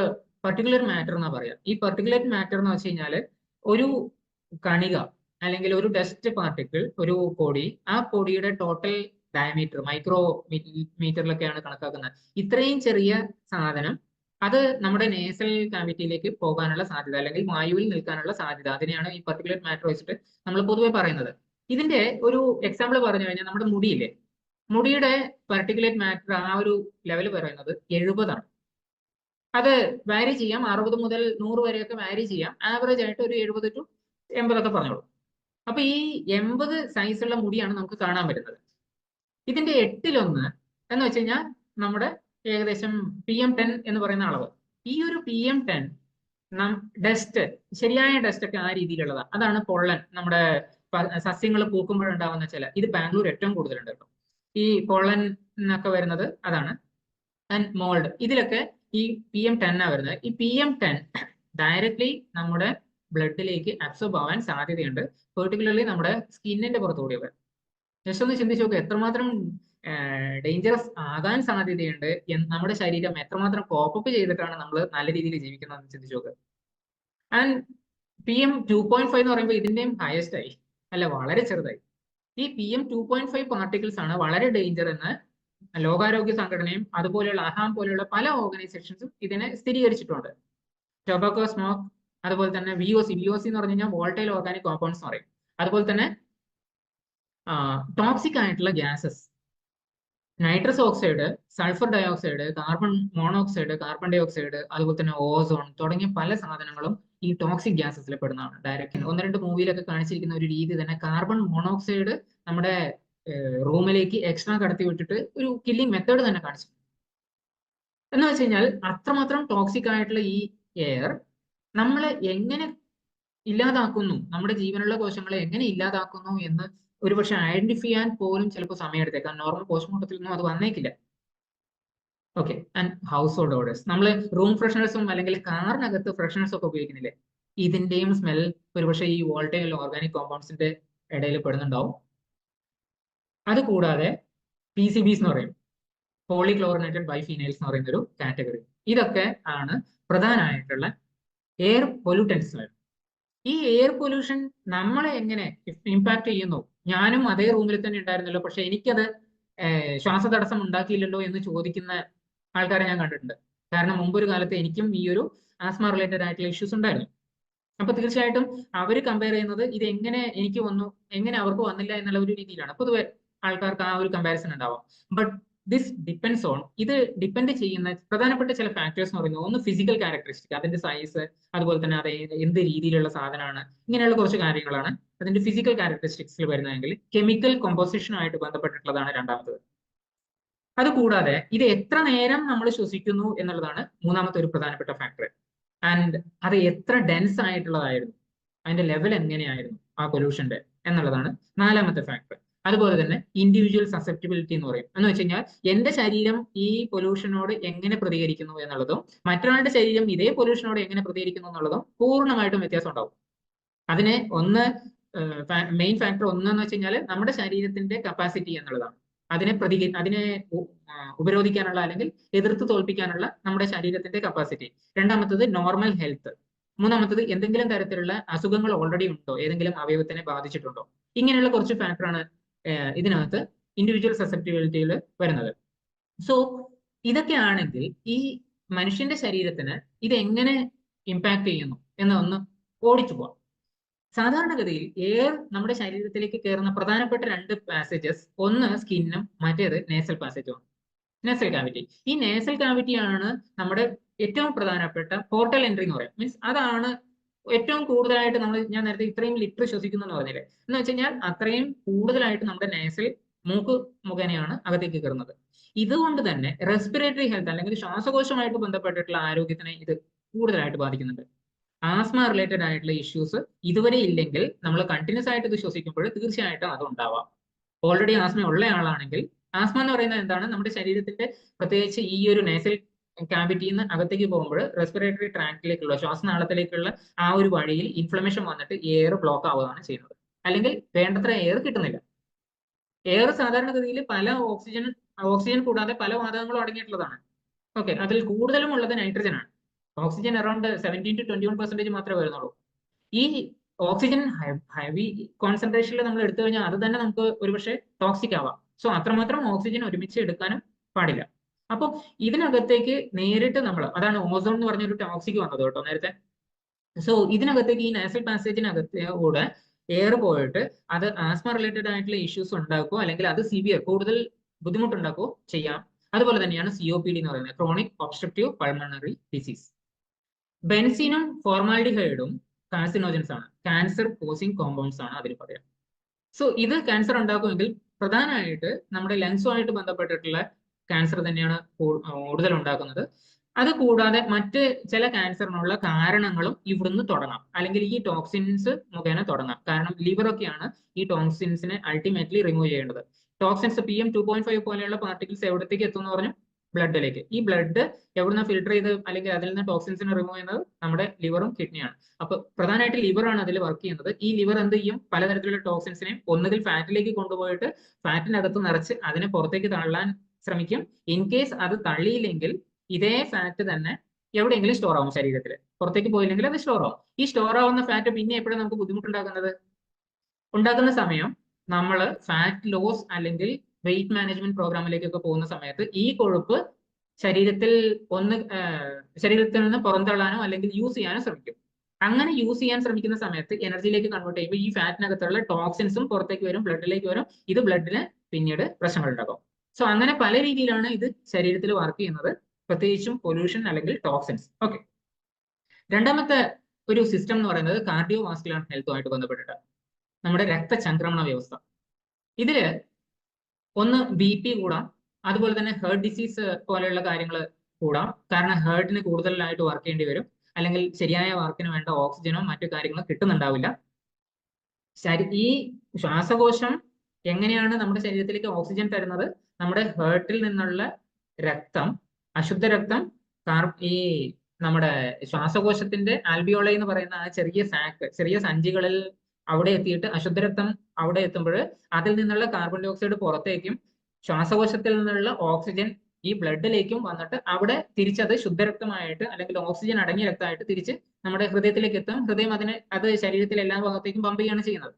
പർട്ടിക്കുലർ മാറ്റർ എന്നാ പറയാം. ഈ പർട്ടിക്കുലർ മാറ്റർ എന്ന് വെച്ച് കഴിഞ്ഞാൽ ഒരു കണിക അല്ലെങ്കിൽ ഒരു ഡസ്റ്റ് പാർട്ടിക്കിൾ, ഒരു പൊടി, ആ പൊടിയുടെ ടോട്ടൽ ഡയമീറ്റർ മൈക്രോ മീറ്ററിലൊക്കെയാണ് കണക്കാക്കുന്നത്. ഇത്രയും ചെറിയ സാധനം അത് നമ്മുടെ നേസൽ കാവിറ്റിയിലേക്ക് പോകാനുള്ള സാധ്യത അല്ലെങ്കിൽ വായുവിൽ നിൽക്കാനുള്ള സാധ്യത, അതിനെയാണ് ഈ പർട്ടിക്കുലർ മാറ്റർ വെച്ചിട്ട് നമ്മൾ പൊതുവെ പറയുന്നത്. ഇതിന്റെ ഒരു എക്സാമ്പിൾ പറഞ്ഞു കഴിഞ്ഞാൽ നമ്മുടെ മുടിയില്ലേ, മുടിയുടെ പർട്ടിക്കുലേറ്റ് മാറ്റർ ആ ഒരു ലെവൽ പറയുന്നത് 70 ആണ്. അത് വാരി ചെയ്യാം, 60 മുതൽ 100 വരെയൊക്കെ വാരി ചെയ്യാം. ആവറേജ് ആയിട്ട് ഒരു 70 to 80 ഒക്കെ പറഞ്ഞോളൂ. അപ്പൊ ഈ 80 സൈസുള്ള മുടിയാണ് നമുക്ക് കാണാൻ പറ്റുന്നത്. ഇതിന്റെ 8-1 എന്ന് വെച്ച് കഴിഞ്ഞാൽ നമ്മുടെ ഏകദേശം PM10 എന്ന് പറയുന്ന അളവ്. ഈ ഒരു PM10 ഡസ്റ്റ്, ശരിയായ ഡസ്റ്റ് ഒക്കെ ആ രീതിയിലുള്ളതാണ്. അതാണ് പൊള്ളൻ, നമ്മുടെ സസ്യങ്ങൾ പൂക്കുമ്പോഴുണ്ടാവുന്ന ചില, ഇത് ബാംഗ്ലൂർ ഏറ്റവും കൂടുതലുണ്ട് കേട്ടോ. ഈ പൊള്ളൻ എന്നൊക്കെ വരുന്നത് അതാണ്. ആൻഡ് മോൾഡ്, ഇതിലൊക്കെ ഈ PM10 വരുന്നത്. ഈ PM10 ഡയറക്ട്ലി നമ്മുടെ ബ്ലഡിലേക്ക് അബ്സോർബ് ആവാൻ സാധ്യതയുണ്ട്, പെർട്ടിക്കുലർലി നമ്മുടെ സ്കിന്നിന്റെ പുറത്തുകൂടിയൊക്കെ. ജസ്റ്റ് ഒന്ന് ചിന്തിച്ചു നോക്കുക, എത്രമാത്രം ഡേഞ്ചറസ് ആകാൻ സാധ്യതയുണ്ട്, നമ്മുടെ ശരീരം എത്രമാത്രം കോപ്പപ്പ് ചെയ്തിട്ടാണ് നമ്മൾ നല്ല രീതിയിൽ ജീവിക്കുന്നതെന്ന് ചിന്തിച്ചു നോക്കുക. ആൻഡ് PM2.5 എന്ന് പറയുമ്പോൾ ഇതിന്റെയും ഹയസ്റ്റ് ആയി, അല്ല വളരെ ചെറുതായി. ഈ PM2.5 പാർട്ടിക്കിൾസ് ആണ് വളരെ ഡേഞ്ചർ എന്ന് ലോകാരോഗ്യ സംഘടനയും അതുപോലെയുള്ള അഹാം പോലെയുള്ള പല ഓർഗനൈസേഷൻസും ഇതിനെ സ്ഥിരീകരിച്ചിട്ടുണ്ട്. ടൊബാക്കോ സ്മോക്ക്, അതുപോലെ തന്നെ VOC എന്ന് പറഞ്ഞു കഴിഞ്ഞാൽ വോൾട്ടൈൽ ഓർഗാനിക് കോമ്പൗണ്ട്സ് എന്ന് പറയും. അതുപോലെ തന്നെ ടോക്സിക് ആയിട്ടുള്ള gases, nitrous oxide, sulphur dioxide, carbon monoxide, carbon dioxide, അതുപോലെ തന്നെ ഓസോൺ തുടങ്ങിയ പല സാധനങ്ങളും ഈ ടോക്സിക് ഗ്യാസസിൽ പെടുന്നതാണ്. ഡയറക്റ്റ് 1-2 മൂവിയിലൊക്കെ കാണിച്ചിരിക്കുന്ന ഒരു രീതി തന്നെ കാർബൺ മോണോക്സൈഡ് നമ്മുടെ റൂമിലേക്ക് എക്സ്ട്രാ കടത്തി വിട്ടിട്ട് ഒരു കില്ലിംഗ് മെത്തേഡ് തന്നെ കാണിച്ചു. എന്ന് വെച്ച് കഴിഞ്ഞാൽ അത്രമാത്രം ടോക്സിക് ആയിട്ടുള്ള ഈ എയർ നമ്മളെ എങ്ങനെ ഇല്ലാതാക്കുന്നു, നമ്മുടെ ജീവനുള്ള കോശങ്ങളെ എങ്ങനെ ഇല്ലാതാക്കുന്നു എന്ന് ഒരുപക്ഷെ ഐഡന്റിഫൈ ചെയ്യാൻ പോലും ചിലപ്പോൾ സമയമെടുത്തേക്കാം. നോർമൽ പോസ്റ്റ്മോർട്ടത്തിൽ നിന്നും അത് വന്നേക്കില്ല. Okay. And household odours, നമ്മൾ റൂം ഫ്രഷ്നേഴ്സും അല്ലെങ്കിൽ കാറിനകത്ത് ഫ്രഷ്നേഴ്സും ഒക്കെ ഉപയോഗിക്കുന്നില്ലേ, ഇതിന്റെയും സ്മെൽ ഒരുപക്ഷെ ഈ വോൾട്ടൈൽ ഓർഗാനിക് കോമ്പൗണ്ട്സിന്റെ ഇടയിൽ പെടുന്നുണ്ടാവും. അതുകൂടാതെ PCBs എന്ന് പറയും, പോളിക്ലോറിനേറ്റഡ് ബൈഫീനൈൽസ് എന്ന് പറയുന്ന ഒരു കാറ്റഗറി. ഇതൊക്കെ ആണ് പ്രധാനമായിട്ടുള്ള എയർ പൊല്യൂട്ടൻസ്. ഈ എയർ പൊല്യൂഷൻ നമ്മളെ എങ്ങനെ ഇമ്പാക്ട് ചെയ്യുന്നു? ഞാനും അതേ റൂമിൽ തന്നെ ഉണ്ടായിരുന്നല്ലോ, പക്ഷെ എനിക്കത് ശ്വാസതടസ്സം ഉണ്ടാക്കിയില്ലല്ലോ എന്ന് ചോദിക്കുന്ന ആൾക്കാരെ ഞാൻ കണ്ടിട്ടുണ്ട്. കാരണം മുമ്പൊരു കാലത്ത് എനിക്കും ഈ ഒരു ആസ്മ റിലേറ്റഡ് ആയിട്ടുള്ള ഇഷ്യൂസ് ഉണ്ടായിരുന്നു. അപ്പൊ തീർച്ചയായിട്ടും അവർ കമ്പയർ ചെയ്യുന്നത് ഇത് എങ്ങനെ എനിക്ക് വന്നു, എങ്ങനെ അവർക്ക് വന്നില്ല എന്നുള്ള ഒരു രീതിയിലാണ്. പൊതുവെ ആൾക്കാർക്ക് ആ ഒരു കമ്പാരിസൺ ഉണ്ടാവാം. ബട്ട് ദിസ് ഡിപ്പെൻഡ്സ് ഓൺ, ഇത് ഡിപ്പെൻഡ് ചെയ്യുന്ന പ്രധാനപ്പെട്ട ചില ഫാക്ടേഴ്സ് എന്ന് പറയുന്നത്, ഒന്ന് ഫിസിക്കൽ ക്യാരക്ടറിസ്റ്റിക്, അതിന്റെ സൈസ്, അതുപോലെ തന്നെ അത് എന്ത് രീതിയിലുള്ള സാധനമാണ്, ഇങ്ങനെയുള്ള കുറച്ച് കാര്യങ്ങളാണ് അതിന്റെ ഫിസിക്കൽ ക്യാരക്ടറിസ്റ്റിക്സിൽ വരുന്നതെങ്കിൽ. കെമിക്കൽ കോമ്പോസിഷനുമായിട്ട് ബന്ധപ്പെട്ടിട്ടുള്ളതാണ് രണ്ടാമത്തത്. അതുകൂടാതെ ഇത് എത്ര നേരം നമ്മൾ ശ്വസിക്കുന്നു എന്നുള്ളതാണ് മൂന്നാമത്തെ ഒരു പ്രധാനപ്പെട്ട ഫാക്ടർ. ആൻഡ് അത് എത്ര ഡെൻസ് ആയിട്ടുള്ളതായിരുന്നു, അതിന്റെ ലെവൽ എങ്ങനെയായിരുന്നു ആ പൊല്യൂഷന്റെ എന്നുള്ളതാണ് നാലാമത്തെ ഫാക്ടർ. അതുപോലെ തന്നെ ഇൻഡിവിജ്വൽ സസെപ്റ്റിബിലിറ്റി എന്ന് പറയും. എന്ന് വെച്ച് കഴിഞ്ഞാൽ എന്റെ ശരീരം ഈ പൊല്യൂഷനോട് എങ്ങനെ പ്രതികരിക്കുന്നു എന്നുള്ളതും മറ്റൊരാളുടെ ശരീരം ഇതേ പൊല്യൂഷനോട് എങ്ങനെ പ്രതികരിക്കുന്നു എന്നുള്ളതും പൂർണ്ണമായിട്ടും വ്യത്യാസം ഉണ്ടാവും. അതിനെ മെയിൻ ഫാക്ടർ ഒന്നെന്ന് വെച്ച് കഴിഞ്ഞാൽ നമ്മുടെ ശരീരത്തിന്റെ കപ്പാസിറ്റി എന്നുള്ളതാണ്. അതിനെ ഉപരോധിക്കാനുള്ള അല്ലെങ്കിൽ എതിർത്ത് തോൽപ്പിക്കാനുള്ള നമ്മുടെ ശരീരത്തിന്റെ കപ്പാസിറ്റി. രണ്ടാമത്തത് നോർമൽ ഹെൽത്ത്. മൂന്നാമത്തത് എന്തെങ്കിലും തരത്തിലുള്ള അസുഖങ്ങൾ ഓൾറെഡി ഉണ്ടോ, ഏതെങ്കിലും അവയവത്തിനെ ബാധിച്ചിട്ടുണ്ടോ. ഇങ്ങനെയുള്ള കുറച്ച് ഫാക്ടറാണ് ഇതിനകത്ത് ഇൻഡിവിജ്വൽ സസെപ്റ്റിബിലിറ്റിയിൽ വരുന്നത്. സോ ഇതൊക്കെ ആണെങ്കിൽ ഈ മനുഷ്യന്റെ ശരീരത്തിന് ഇത് എങ്ങനെ ഇമ്പാക്ട് ചെയ്യുന്നു എന്നൊന്ന് ഓടിച്ചു പോവാം. സാധാരണഗതിയിൽ എയർ നമ്മുടെ ശരീരത്തിലേക്ക് കയറുന്ന പ്രധാനപ്പെട്ട 2 പാസേജസ്, ഒന്ന് സ്കിന്നും മറ്റേത് നേസൽ പാസേജുമാണ്, നേസൽ കാവിറ്റി. ഈ നേസൽ കാവിറ്റി ആണ് നമ്മുടെ ഏറ്റവും പ്രധാനപ്പെട്ട പോർട്ടൽ എൻട്രി എന്ന് പറയാം. മീൻസ് അതാണ് ഏറ്റവും കൂടുതലായിട്ട് ഞാൻ നേരത്തെ ഇത്രയും ലിറ്റർ ശ്വസിക്കുന്നു എന്ന് പറഞ്ഞില്ലേ, എന്ന് വെച്ച് കഴിഞ്ഞാൽ അത്രയും കൂടുതലായിട്ട് നമ്മുടെ നേസൽ മൂക്ക് മുഖേനയാണ് അകത്തേക്ക് കയറുന്നത്. ഇതുകൊണ്ട് തന്നെ റെസ്പിറേറ്ററി ഹെൽത്ത് അല്ലെങ്കിൽ ശ്വാസകോശമായിട്ട് ബന്ധപ്പെട്ടിട്ടുള്ള ആരോഗ്യത്തിനെ ഇത് കൂടുതലായിട്ട് ബാധിക്കുന്നുണ്ട്. ആസ്മ റിലേറ്റഡ് ആയിട്ടുള്ള ഇഷ്യൂസ് ഇതുവരെ ഇല്ലെങ്കിൽ നമ്മൾ കണ്ടിന്യൂസ് ആയിട്ട് ഇത് ശ്വസിക്കുമ്പോൾ തീർച്ചയായിട്ടും അത് ഉണ്ടാവാം. ഓൾറെഡി ആസ്മ ഉള്ള ആളാണെങ്കിൽ, ആസ്മ എന്ന് പറയുന്നത് എന്താണ്, നമ്മുടെ ശരീരത്തിന്റെ പ്രത്യേകിച്ച് ഈ ഒരു നേസൽ കാവിറ്റിയിൽ നിന്ന് അകത്തേക്ക് പോകുമ്പോൾ റെസ്പിറേറ്ററി ട്രാക്റ്റിലേക്കുള്ള ശ്വാസനാളത്തിലേക്കുള്ള ആ ഒരു വഴിയിൽ ഇൻഫ്ലമേഷൻ വന്നിട്ട് എയർ ബ്ലോക്ക് ആവുകയാണ് ചെയ്യുന്നത്. അല്ലെങ്കിൽ വേണ്ടത്ര എയർ കിട്ടുന്നില്ല. എയർ സാധാരണഗതിയിൽ പല ഓക്സിജൻ കൂടാതെ പല വാതകങ്ങളും അടങ്ങിയിട്ടുള്ളതാണ്. ഓക്കെ. അതിൽ കൂടുതലും ഉള്ളത് നൈട്രജൻ ആണ്. ഓക്സിജൻ അറൌണ്ട് 17 to 21% മാത്രമേ വരുന്നുള്ളൂ. ഈ ഓക്സിജൻ ഹെവി കോൺസെൻട്രേഷനിൽ നമ്മൾ എടുത്തു കഴിഞ്ഞാൽ അത് തന്നെ നമുക്ക് ഒരുപക്ഷെ ടോക്സിക് ആവാം. സോ അത്രമാത്രം ഓക്സിജൻ ഒരുമിച്ച് എടുക്കാനും പാടില്ല. അപ്പൊ ഇതിനകത്തേക്ക് നേരിട്ട് നമ്മൾ, അതാണ് ഓസോൺ എന്ന് പറഞ്ഞൊരു ടോക്സിക് വന്നത് കേട്ടോ നേരത്തെ. സോ ഇതിനകത്തേക്ക് ഈ നാസൽ പാസേജിനകത്തൂടെ എയർ പോയിട്ട് അത് ആസ്മ റിലേറ്റഡ് ആയിട്ടുള്ള ഇഷ്യൂസ് ഉണ്ടാക്കുകയോ അല്ലെങ്കിൽ അത് സിവിയർ കൂടുതൽ ബുദ്ധിമുട്ടുണ്ടാക്കുകയോ ചെയ്യാം. അതുപോലെ തന്നെയാണ് COPD എന്ന് പറയുന്നത്, ക്രോണിക് ഒബ്സ്ട്രക്റ്റീവ് പൾമണറി ഡിസീസ്. ബെൻസീനും ഫോർമാൽഡിഹൈഡും കാർസിനോജൻസ് ആണ്, ക്യാൻസർ കോസിംഗ് കോമ്പൗണ്ട്സ് ആണ് അതിന് പറയാം. സോ ഇത് ക്യാൻസർ ഉണ്ടാക്കുമെങ്കിൽ പ്രധാനമായിട്ട് നമ്മുടെ ലങ്സുമായിട്ട് ബന്ധപ്പെട്ടിട്ടുള്ള ക്യാൻസർ തന്നെയാണ് കൂടുതൽ ഉണ്ടാക്കുന്നത്. അത് കൂടാതെ മറ്റ് ചില ക്യാൻസറിനുള്ള കാരണങ്ങളും ഇവിടുന്ന് തുടങ്ങാം, അല്ലെങ്കിൽ ഈ ടോക്സിൻസ് മുഖേന തുടങ്ങാം. കാരണം ലിവറൊക്കെയാണ് ഈ ടോക്സിൻസിനെ അൾട്ടിമേറ്റ്ലി റിമൂവ് ചെയ്യേണ്ടത്. ടോക്സിൻസ് PM2.5 പോലെയുള്ള പാർട്ടിക്കിൾസ് എവിടത്തേക്ക് എത്തുമെന്ന് പറഞ്ഞു, ബ്ലഡിലേക്ക്. ഈ ബ്ലഡ് എവിടുന്ന ഫിൽട്ടർ ചെയ്ത് അല്ലെങ്കിൽ അതിൽ നിന്ന് ടോക്സിൻസിനെ റിമൂവ് ചെയ്യുന്നത് നമ്മുടെ ലിവറും കിഡ്നിയാണ്. അപ്പൊ പ്രധാനമായിട്ട് ലിവറാണ് അതിൽ വർക്ക് ചെയ്യുന്നത്. ഈ ലിവർ എന്ത് ചെയ്യും? പലതരത്തിലുള്ള ടോക്സിൻസിനെയും ഒന്നുകിൽ ഫാറ്റിലേക്ക് കൊണ്ടുപോയിട്ട് ഫാറ്റിനകത്ത് നിറച്ച് അതിനെ പുറത്തേക്ക് തള്ളാൻ ശ്രമിക്കും. ഇൻ കേസ് അത് തള്ളിയില്ലെങ്കിൽ ഇതേ ഫാറ്റ് തന്നെ എവിടെയെങ്കിലും സ്റ്റോർ ആവും ശരീരത്തിൽ. പുറത്തേക്ക് പോയില്ലെങ്കിൽ അത് സ്റ്റോർ ആവും. ഈ സ്റ്റോർ ആവുന്ന ഫാറ്റ് പിന്നെ എപ്പോഴും നമുക്ക് ഉണ്ടാക്കുന്ന സമയം നമ്മൾ ഫാറ്റ് ലോസ് അല്ലെങ്കിൽ വെയിറ്റ് മാനേജ്മെന്റ് പ്രോഗ്രാമിലേക്കൊക്കെ പോകുന്ന സമയത്ത് ഈ കൊഴുപ്പ് ശരീരത്തിൽ നിന്ന് പുറന്തള്ളാനോ അല്ലെങ്കിൽ യൂസ് ചെയ്യാനോ ശ്രമിക്കും. അങ്ങനെ യൂസ് ചെയ്യാൻ ശ്രമിക്കുന്ന സമയത്ത് എനർജിയിലേക്ക് കൺവേർട്ട് ചെയ്യുമ്പോൾ ഈ ഫാറ്റിനകത്തുള്ള ടോക്സിൻസും പുറത്തേക്ക് വരും, ബ്ലഡിലേക്ക് വരും. ഇത് ബ്ലഡിന് പിന്നീട് പ്രശ്നങ്ങൾ ഉണ്ടാകും. സോ അങ്ങനെ പല രീതിയിലാണ് ഇത് ശരീരത്തിൽ വർക്ക് ചെയ്യുന്നത്, പ്രത്യേകിച്ചും പൊല്യൂഷൻ അല്ലെങ്കിൽ ടോക്സിൻസ്. ഓക്കെ, രണ്ടാമത്തെ ഒരു സിസ്റ്റം എന്ന് പറയുന്നത് കാർഡിയോ വാസ്കുലർ ഹെൽത്തുമായിട്ട് ബന്ധപ്പെട്ടിട്ട് നമ്മുടെ രക്തചംക്രമണ വ്യവസ്ഥ. ഇതില് ഒന്ന് BP കൂടാം, അതുപോലെ തന്നെ ഹേർട്ട് ഡിസീസ് പോലെയുള്ള കാര്യങ്ങൾ കൂടാം. കാരണം ഹേർട്ടിന് കൂടുതലായിട്ട് വർക്ക് ചെയ്യേണ്ടി വരും, അല്ലെങ്കിൽ ശരിയായ വർക്കിന് വേണ്ട ഓക്സിജനോ മറ്റു കാര്യങ്ങളോ കിട്ടുന്നുണ്ടാവില്ല. ഈ ശ്വാസകോശം എങ്ങനെയാണ് നമ്മുടെ ശരീരത്തിലേക്ക് ഓക്സിജൻ തരുന്നത്? നമ്മുടെ ഹേർട്ടിൽ നിന്നുള്ള രക്തം, അശുദ്ധ രക്തം ഈ നമ്മുടെ ശ്വാസകോശത്തിന്റെ ആൽബിയോളൈ എന്ന് പറയുന്ന ആ ചെറിയ സഞ്ചികളിൽ അവിടെ എത്തിയിട്ട് അശുദ്ധരക്തം അവിടെ എത്തുമ്പോൾ അതിൽ നിന്നുള്ള കാർബൺ ഡൈ ഓക്സൈഡ് പുറത്തേക്കും ശ്വാസകോശത്തിൽ നിന്നുള്ള ഓക്സിജൻ ഈ ബ്ലഡിലേക്കും വന്നിട്ട് അവിടെ തിരിച്ചത് ശുദ്ധരക്തമായിട്ട് അല്ലെങ്കിൽ ഓക്സിജൻ അടങ്ങിയ രക്തമായിട്ട് തിരിച്ച് നമ്മുടെ ഹൃദയത്തിലേക്ക് എത്തും. ഹൃദയം അത് ശരീരത്തിലെ എല്ലാ ഭാഗത്തേക്കും പമ്പ് ചെയ്യാണ് ചെയ്യുന്നത്.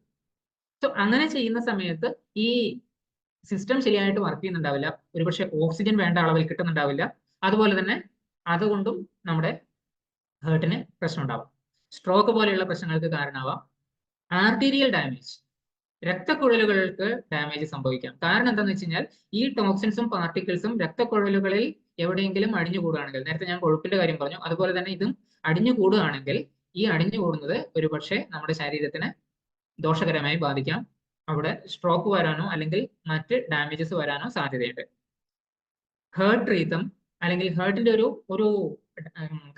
സോ അങ്ങനെ ചെയ്യുന്ന സമയത്ത് ഈ സിസ്റ്റം ശരിയായിട്ട് വർക്ക് ചെയ്യുന്നുണ്ടാവില്ല. ഒരുപക്ഷെ ഓക്സിജൻ വേണ്ട അളവിൽ കിട്ടുന്നുണ്ടാവില്ല. അതുപോലെ തന്നെ അതുകൊണ്ടും നമ്മുടെ ഹേർട്ടിന് പ്രശ്നം ഉണ്ടാവാം. സ്ട്രോക്ക് പോലെയുള്ള പ്രശ്നങ്ങൾക്ക് കാരണമാവാം. ആർട്ടീരിയൽ ഡാമേജ്, രക്തക്കുഴലുകൾക്ക് ഡാമേജ് സംഭവിക്കാം. കാരണം എന്താണെന്ന് വെച്ച് കഴിഞ്ഞാൽ ഈ ടോക്സിൻസും പാർട്ടിക്കിൾസും രക്തക്കുഴലുകളിൽ എവിടെയെങ്കിലും അടിഞ്ഞുകൂടുകയാണെങ്കിൽ, നേരത്തെ ഞാൻ കൊഴുപ്പിന്റെ കാര്യം പറഞ്ഞു, അതുപോലെ തന്നെ ഇതും അടിഞ്ഞുകൂടുകയാണെങ്കിൽ ഈ അടിഞ്ഞുകൂടുന്നത് ഒരുപക്ഷെ നമ്മുടെ ശരീരത്തിന് ദോഷകരമായി ബാധിക്കാം. അവിടെ സ്ട്രോക്ക് വരാനോ അല്ലെങ്കിൽ മറ്റ് ഡാമേജസ് വരാനോ സാധ്യതയുണ്ട്. ഹേർട്ട് റീതം അല്ലെങ്കിൽ ഹേർട്ടിന്റെ ഒരു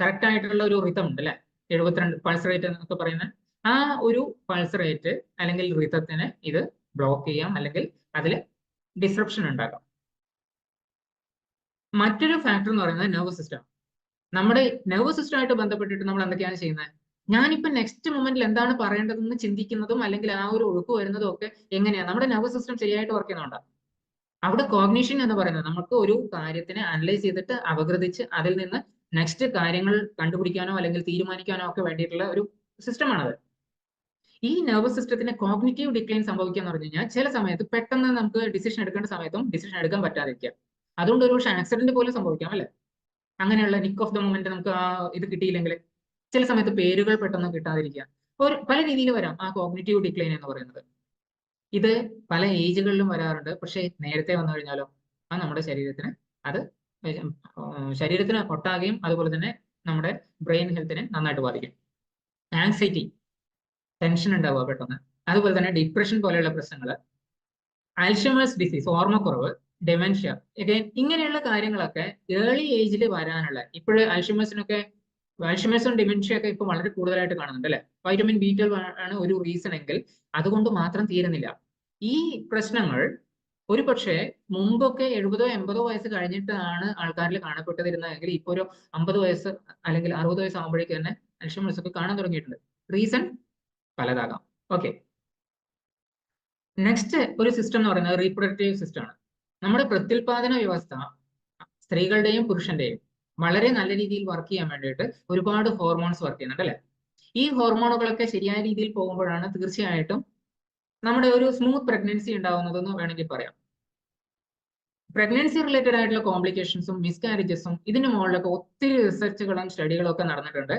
കറക്റ്റ് ആയിട്ടുള്ള ഒരു റിതം ഉണ്ട് അല്ലെ, 72 പൾസ് റേറ്റ് എന്നൊക്കെ പറയുന്ന ആ ഒരു പൾസ് റേറ്റ് അല്ലെങ്കിൽ റിതത്തിനെ ഇത് ബ്ലോക്ക് ചെയ്യാം, അല്ലെങ്കിൽ അതിൽ ഡിസ്റപ്ഷൻ ഉണ്ടാക്കാം. മറ്റൊരു ഫാക്ടർ എന്ന് പറയുന്നത് നെർവസ് സിസ്റ്റം. നമ്മുടെ നെർവസ് സിസ്റ്റമായിട്ട് ബന്ധപ്പെട്ടിട്ട് നമ്മൾ എന്തൊക്കെയാണ് ചെയ്യുന്നത്? ഞാനിപ്പോ നെക്സ്റ്റ് മൊമെന്റിൽ എന്താണ് പറയേണ്ടതെന്ന് ചിന്തിക്കുന്നതും അല്ലെങ്കിൽ ആ ഒരു ഒഴുക്ക് വരുന്നതും ഒക്കെ എങ്ങനെയാണ്? നമ്മുടെ നെർവസ് സിസ്റ്റം ശരിയായിട്ട് വർക്ക് ചെയ്യുന്നുണ്ടോ? അവിടെ കോഗ്നിഷൻ എന്ന് പറയുന്നത് നമുക്ക് ഒരു കാര്യത്തിനെ അനലൈസ് ചെയ്തിട്ട് അപഗ്രഥിച്ച് അതിൽ നിന്ന് നെക്സ്റ്റ് കാര്യങ്ങൾ കണ്ടുപിടിക്കാനോ അല്ലെങ്കിൽ തീരുമാനിക്കാനോ ഒക്കെ വേണ്ടിയിട്ടുള്ള ഒരു സിസ്റ്റമാണത്. ഈ നെർവസ് സിസ്റ്റത്തിന് കോഗ്നിറ്റീവ് ഡിക്ലൈൻ സംഭവിക്കുക എന്ന് പറഞ്ഞു കഴിഞ്ഞാൽ ചില സമയത്ത് പെട്ടെന്ന് നമുക്ക് ഡിസിഷൻ എടുക്കേണ്ട സമയത്തും ഡിസിഷൻ എടുക്കാൻ പറ്റാതിരിക്കുക. അതുകൊണ്ട് ഒരു ആക്സിഡന്റ് പോലും സംഭവിക്കാം അല്ലെ? അങ്ങനെയുള്ള നിക്ക് ഓഫ് ദ മൊമെന്റ് നമുക്ക് ആ ഇത് കിട്ടിയില്ലെങ്കിൽ ചില സമയത്ത് പേരുകൾ പെട്ടെന്ന് കിട്ടാതിരിക്കുക, പല രീതിയിൽ വരാം ആ കോഗ്നിറ്റീവ് ഡിക്ലൈൻ എന്ന് പറയുന്നത്. ഇത് പല ഏജുകളിലും വരാറുണ്ട്. പക്ഷേ നേരത്തെ വന്നു കഴിഞ്ഞാലോ അത് നമ്മുടെ ശരീരത്തിന് ഒട്ടാകെയും അതുപോലെ തന്നെ നമ്മുടെ ബ്രെയിൻ ഹെൽത്തിനെ നന്നായിട്ട് ബാധിക്കും. ആൻസൈറ്റി, ടെൻഷൻ ഉണ്ടാവുക പെട്ടെന്ന്, അതുപോലെ തന്നെ ഡിപ്രഷൻ പോലെയുള്ള പ്രശ്നങ്ങൾ, അൽഷിമേഴ്സ് ഡിസീസ്, ഓർമ്മക്കുറവ്, ഡെമൻഷ്യ, ഇങ്ങനെയുള്ള കാര്യങ്ങളൊക്കെ ഏർലി ഏജിൽ വരാനുള്ള, ഇപ്പോഴും അൽഷിമേഴ്സും ഡിമെൻഷ്യ ഒക്കെ ഇപ്പൊ വളരെ കൂടുതലായിട്ട് കാണുന്നുണ്ട് അല്ലെ? വൈറ്റമിൻ B12 ആണ് ഒരു റീസൺ എങ്കിൽ അതുകൊണ്ട് മാത്രം തീരുന്നില്ല. ഈ പ്രശ്നങ്ങൾ ഒരു പക്ഷേ മുമ്പൊക്കെ 70 80 വയസ്സ് കഴിഞ്ഞിട്ടാണ് ആൾക്കാരിൽ കാണപ്പെട്ടിരുന്നതെങ്കിൽ ഇപ്പൊ ഒരു 50 വയസ്സ് അല്ലെങ്കിൽ 60 വയസ്സ് ആകുമ്പോഴേക്ക് തന്നെ അൽഷിമേഴ്സ് ഒക്കെ കാണാൻ തുടങ്ങിയിട്ടുണ്ട്. റീസൺ പലതാകാം. ഓക്കെ, നെക്സ്റ്റ് ഒരു സിസ്റ്റം എന്ന് പറയുന്നത് റീപ്രൊഡക്റ്റീവ് സിസ്റ്റം ആണ്. നമ്മുടെ പ്രത്യുൽപാദന വ്യവസ്ഥ സ്ത്രീകളുടെയും പുരുഷന്റെയും വളരെ നല്ല രീതിയിൽ വർക്ക് ചെയ്യാൻ വേണ്ടിയിട്ട് ഒരുപാട് ഹോർമോൺസ് വർക്ക് ചെയ്യുന്നുണ്ട് അല്ലെ? ഈ ഹോർമോണുകളൊക്കെ ശരിയായ രീതിയിൽ പോകുമ്പോഴാണ് തീർച്ചയായിട്ടും നമ്മുടെ ഒരു സ്മൂത്ത് പ്രഗ്നൻസി ഉണ്ടാവുന്നതെന്ന് വേണമെങ്കിൽ പറയാം. പ്രഗ്നൻസി റിലേറ്റഡ് ആയിട്ടുള്ള കോംപ്ലിക്കേഷൻസും മിസ്കാരേജസും ഇതിന് മുകളിലൊക്കെ ഒത്തിരി റിസർച്ചുകളും സ്റ്റഡികളും ഒക്കെ നടന്നിട്ടുണ്ട്.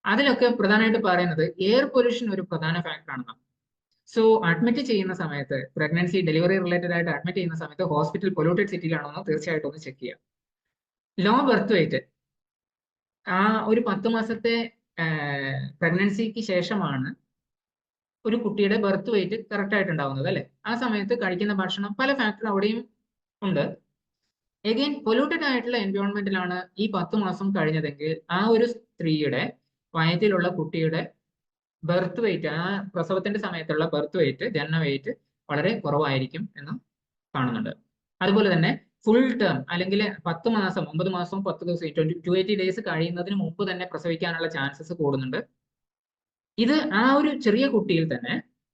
അതിലൊക്കെ പ്രധാനമായിട്ട് പറയുന്നത് എയർ പൊല്യൂഷൻ ഒരു പ്രധാന ഫാക്ടറാണെന്നാണ്. സോ അഡ്മിറ്റ് ചെയ്യുന്ന സമയത്ത്, പ്രഗ്നൻസി ഡെലിവറി റിലേറ്റഡ് ആയിട്ട് അഡ്മിറ്റ് ചെയ്യുന്ന സമയത്ത് ഹോസ്പിറ്റൽ പൊല്യൂട്ടഡ് സിറ്റിയിലാണോ എന്ന് തീർച്ചയായിട്ടും ഒന്ന് ചെക്ക് ചെയ്യാം. ലോ ബർത്ത് വെയിറ്റ്, ആ ഒരു 10 മാസത്തെ പ്രഗ്നൻസിക്ക് ശേഷമാണ് ഒരു കുട്ടിയുടെ ബർത്ത് വെയിറ്റ് കറക്റ്റ് ആയിട്ട് ഉണ്ടാവുന്നത് അല്ലെ? ആ സമയത്ത് കഴിക്കുന്ന ഭക്ഷണം, പല ഫാക്ടർ അവിടെയും ഉണ്ട്. എഗെയിൻ പൊല്യൂട്ടഡ് ആയിട്ടുള്ള എൻവയോൺമെന്റിലാണ് ഈ 10 മാസം കഴിഞ്ഞതെങ്കിൽ ആ ഒരു സ്ത്രീയുടെ വയറ്റിലുള്ള കുട്ടിയുടെ ബർത്ത് വെയിറ്റ്, ആ പ്രസവത്തിന്റെ സമയത്തുള്ള ബർത്ത് വെയിറ്റ്, ജനന വെയിറ്റ് വളരെ കുറവായിരിക്കും എന്ന് കാണുന്നുണ്ട്. അതുപോലെ തന്നെ ഫുൾ ടേം അല്ലെങ്കിൽ 10 മാസം 9 മാസവും 10 ദിവസവും 280 ഡേയ്സ് കഴിയുന്നതിന് മുമ്പ് തന്നെ പ്രസവിക്കാനുള്ള ചാൻസസ് കൂടുന്നുണ്ട്. ഇത് ആ ഒരു ചെറിയ കുട്ടിയിൽ തന്നെ,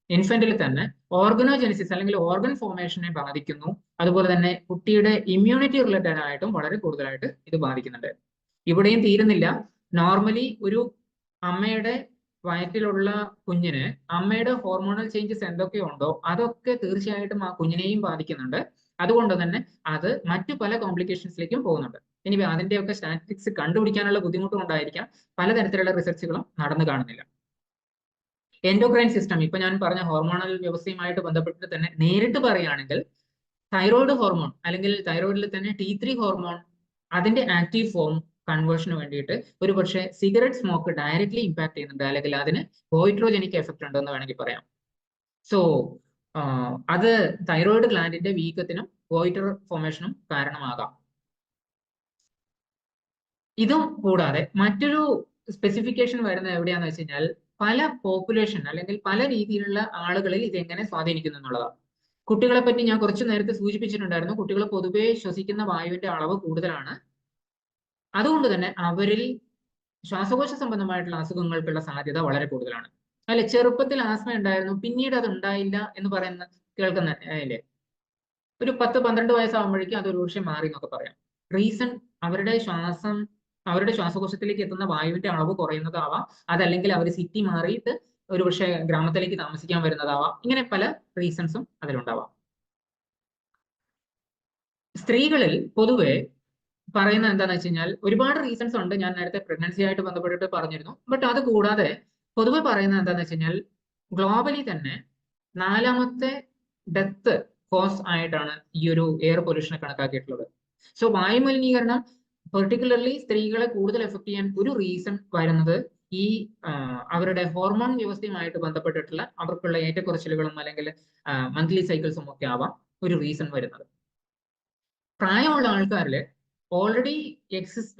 ഇൻഫന്റിൽ തന്നെ ഓർഗനോജെനിസിസ് അല്ലെങ്കിൽ ഓർഗൻ ഫോർമേഷനെ ബാധിക്കുന്നു. അതുപോലെ തന്നെ കുട്ടിയുടെ ഇമ്മ്യൂണിറ്റി റിലേറ്റഡ് ആയിട്ടും വളരെ കൂടുതലായിട്ട് ഇത് ബാധിക്കുന്നുണ്ട്. ഇവിടെയും തീരുന്നില്ല. നോർമലി ഒരു അമ്മയുടെ വയറ്റിലുള്ള കുഞ്ഞിന് അമ്മയുടെ ഹോർമോണൽ ചേഞ്ചസ് എന്തൊക്കെയുണ്ടോ അതൊക്കെ തീർച്ചയായിട്ടും ആ കുഞ്ഞിനെയും ബാധിക്കുന്നുണ്ട്. അതുകൊണ്ട് തന്നെ അത് മറ്റു പല കോംപ്ലിക്കേഷൻസിലേക്കും പോകുന്നുണ്ട്. ഇനി അതിന്റെയൊക്കെ സ്റ്റാറ്റിസ്റ്റിക്സ് കണ്ടുപിടിക്കാനുള്ള ബുദ്ധിമുട്ട് കൊണ്ടായിരിക്കാം പലതരത്തിലുള്ള റിസർച്ചുകളും നടന്നു കാണുന്നില്ല. എൻഡോക്രൈൻ സിസ്റ്റം, ഇപ്പൊ ഞാൻ പറഞ്ഞ ഹോർമോണൽ വ്യവസ്ഥയുമായിട്ട് ബന്ധപ്പെട്ട് തന്നെ നേരിട്ട് പറയുകയാണെങ്കിൽ തൈറോയിഡ് ഹോർമോൺ അല്ലെങ്കിൽ തൈറോയിഡിൽ തന്നെ T3 ഹോർമോൺ അതിന്റെ ആക്റ്റീവ് ഫോം കൺവേർഷന് വേണ്ടിയിട്ട് ഒരു പക്ഷേ സിഗരറ്റ് സ്മോക്ക് ഡയറക്ട്ലി ഇമ്പാക്ട് ചെയ്യുന്നുണ്ട്, അല്ലെങ്കിൽ അതിന് ഗോയിട്രോജനിക് എഫക്ട് ഉണ്ടെന്ന് വേണമെങ്കിൽ പറയാം. സോ അത് തൈറോയിഡ് ഗ്ലാൻഡിന്റെ വീക്കത്തിനും ഗോയിറ്റർ ഫോർമേഷനും കാരണമാകാം. ഇതും കൂടാതെ മറ്റൊരു സ്പെസിഫിക്കേഷൻ വരുന്നത് എവിടെയാന്ന് വെച്ച് കഴിഞ്ഞാൽ പല പോപ്പുലേഷൻ അല്ലെങ്കിൽ പല രീതിയിലുള്ള ആളുകളിൽ ഇത് എങ്ങനെ സ്വാധീനിക്കുന്നു എന്നുള്ളതാണ്. കുട്ടികളെ പറ്റി ഞാൻ കുറച്ചു നേരത്തെ സൂചിപ്പിച്ചിട്ടുണ്ടായിരുന്നു. കുട്ടികൾ പൊതുവെ ശ്വസിക്കുന്ന വായുവിന്റെ അളവ് കൂടുതലാണ്. അതുകൊണ്ട് തന്നെ അവരിൽ ശ്വാസകോശ സംബന്ധമായിട്ടുള്ള അസുഖങ്ങൾക്കുള്ള സാധ്യത വളരെ കൂടുതലാണ്. അല്ലെ, ചെറുപ്പത്തിൽ ആസ്മ ഉണ്ടായിരുന്നു, പിന്നീട് അത് ഉണ്ടായില്ല എന്ന് പറയുന്ന കേൾക്കുന്ന അല്ലേ, ഒരു 10-12 വയസ്സാകുമ്പോഴേക്കും അത് ഒരു പക്ഷേ മാറി എന്നൊക്കെ പറയാം. റീസൺ അവരുടെ ശ്വാസകോശത്തിലേക്ക് എത്തുന്ന വായുവിന്റെ അളവ് കുറയുന്നതാവാം, അതല്ലെങ്കിൽ അവർ സിറ്റി മാറിയിട്ട് ഒരു പക്ഷേ ഗ്രാമത്തിലേക്ക് താമസിക്കാൻ വരുന്നതാവാം. ഇങ്ങനെ പല റീസൺസും അതിലുണ്ടാവാം. സ്ത്രീകളിൽ പൊതുവെ പറയുന്നത് എന്താണെന്ന് വെച്ച് കഴിഞ്ഞാൽ ഒരുപാട് റീസൺസ് ഉണ്ട്. ഞാൻ നേരത്തെ പ്രഗ്നൻസി ആയിട്ട് ബന്ധപ്പെട്ടിട്ട് പറഞ്ഞിരുന്നു. ബട്ട് അത് കൂടാതെ പൊതുവെ പറയുന്നത് എന്താണെന്ന് വെച്ച് കഴിഞ്ഞാൽ ഗ്ലോബലി തന്നെ 4ാമത്തെ ഡെത്ത് കോസ് ആയിട്ടാണ് ഈ ഒരു എയർ പൊല്യൂഷനെ കണക്കാക്കിയിട്ടുള്ളത്. സോ വായുമലിനീകരണം പെർട്ടിക്കുലർലി സ്ത്രീകളെ കൂടുതൽ എഫക്ട് ചെയ്യാൻ ഒരു റീസൺ വരുന്നത് ഈ അവരുടെ ഹോർമോൺ വ്യവസ്ഥയുമായിട്ട് ബന്ധപ്പെട്ടിട്ടുള്ള അവർക്കുള്ള ഏറ്റക്കുറച്ചിലുകളും അല്ലെങ്കിൽ മന്ത്ലി സൈക്കിൾസും ഒക്കെ ആവാം ഒരു റീസൺ വരുന്നത്. പ്രായമുള്ള ആൾക്കാരിൽ ഓൾറെഡി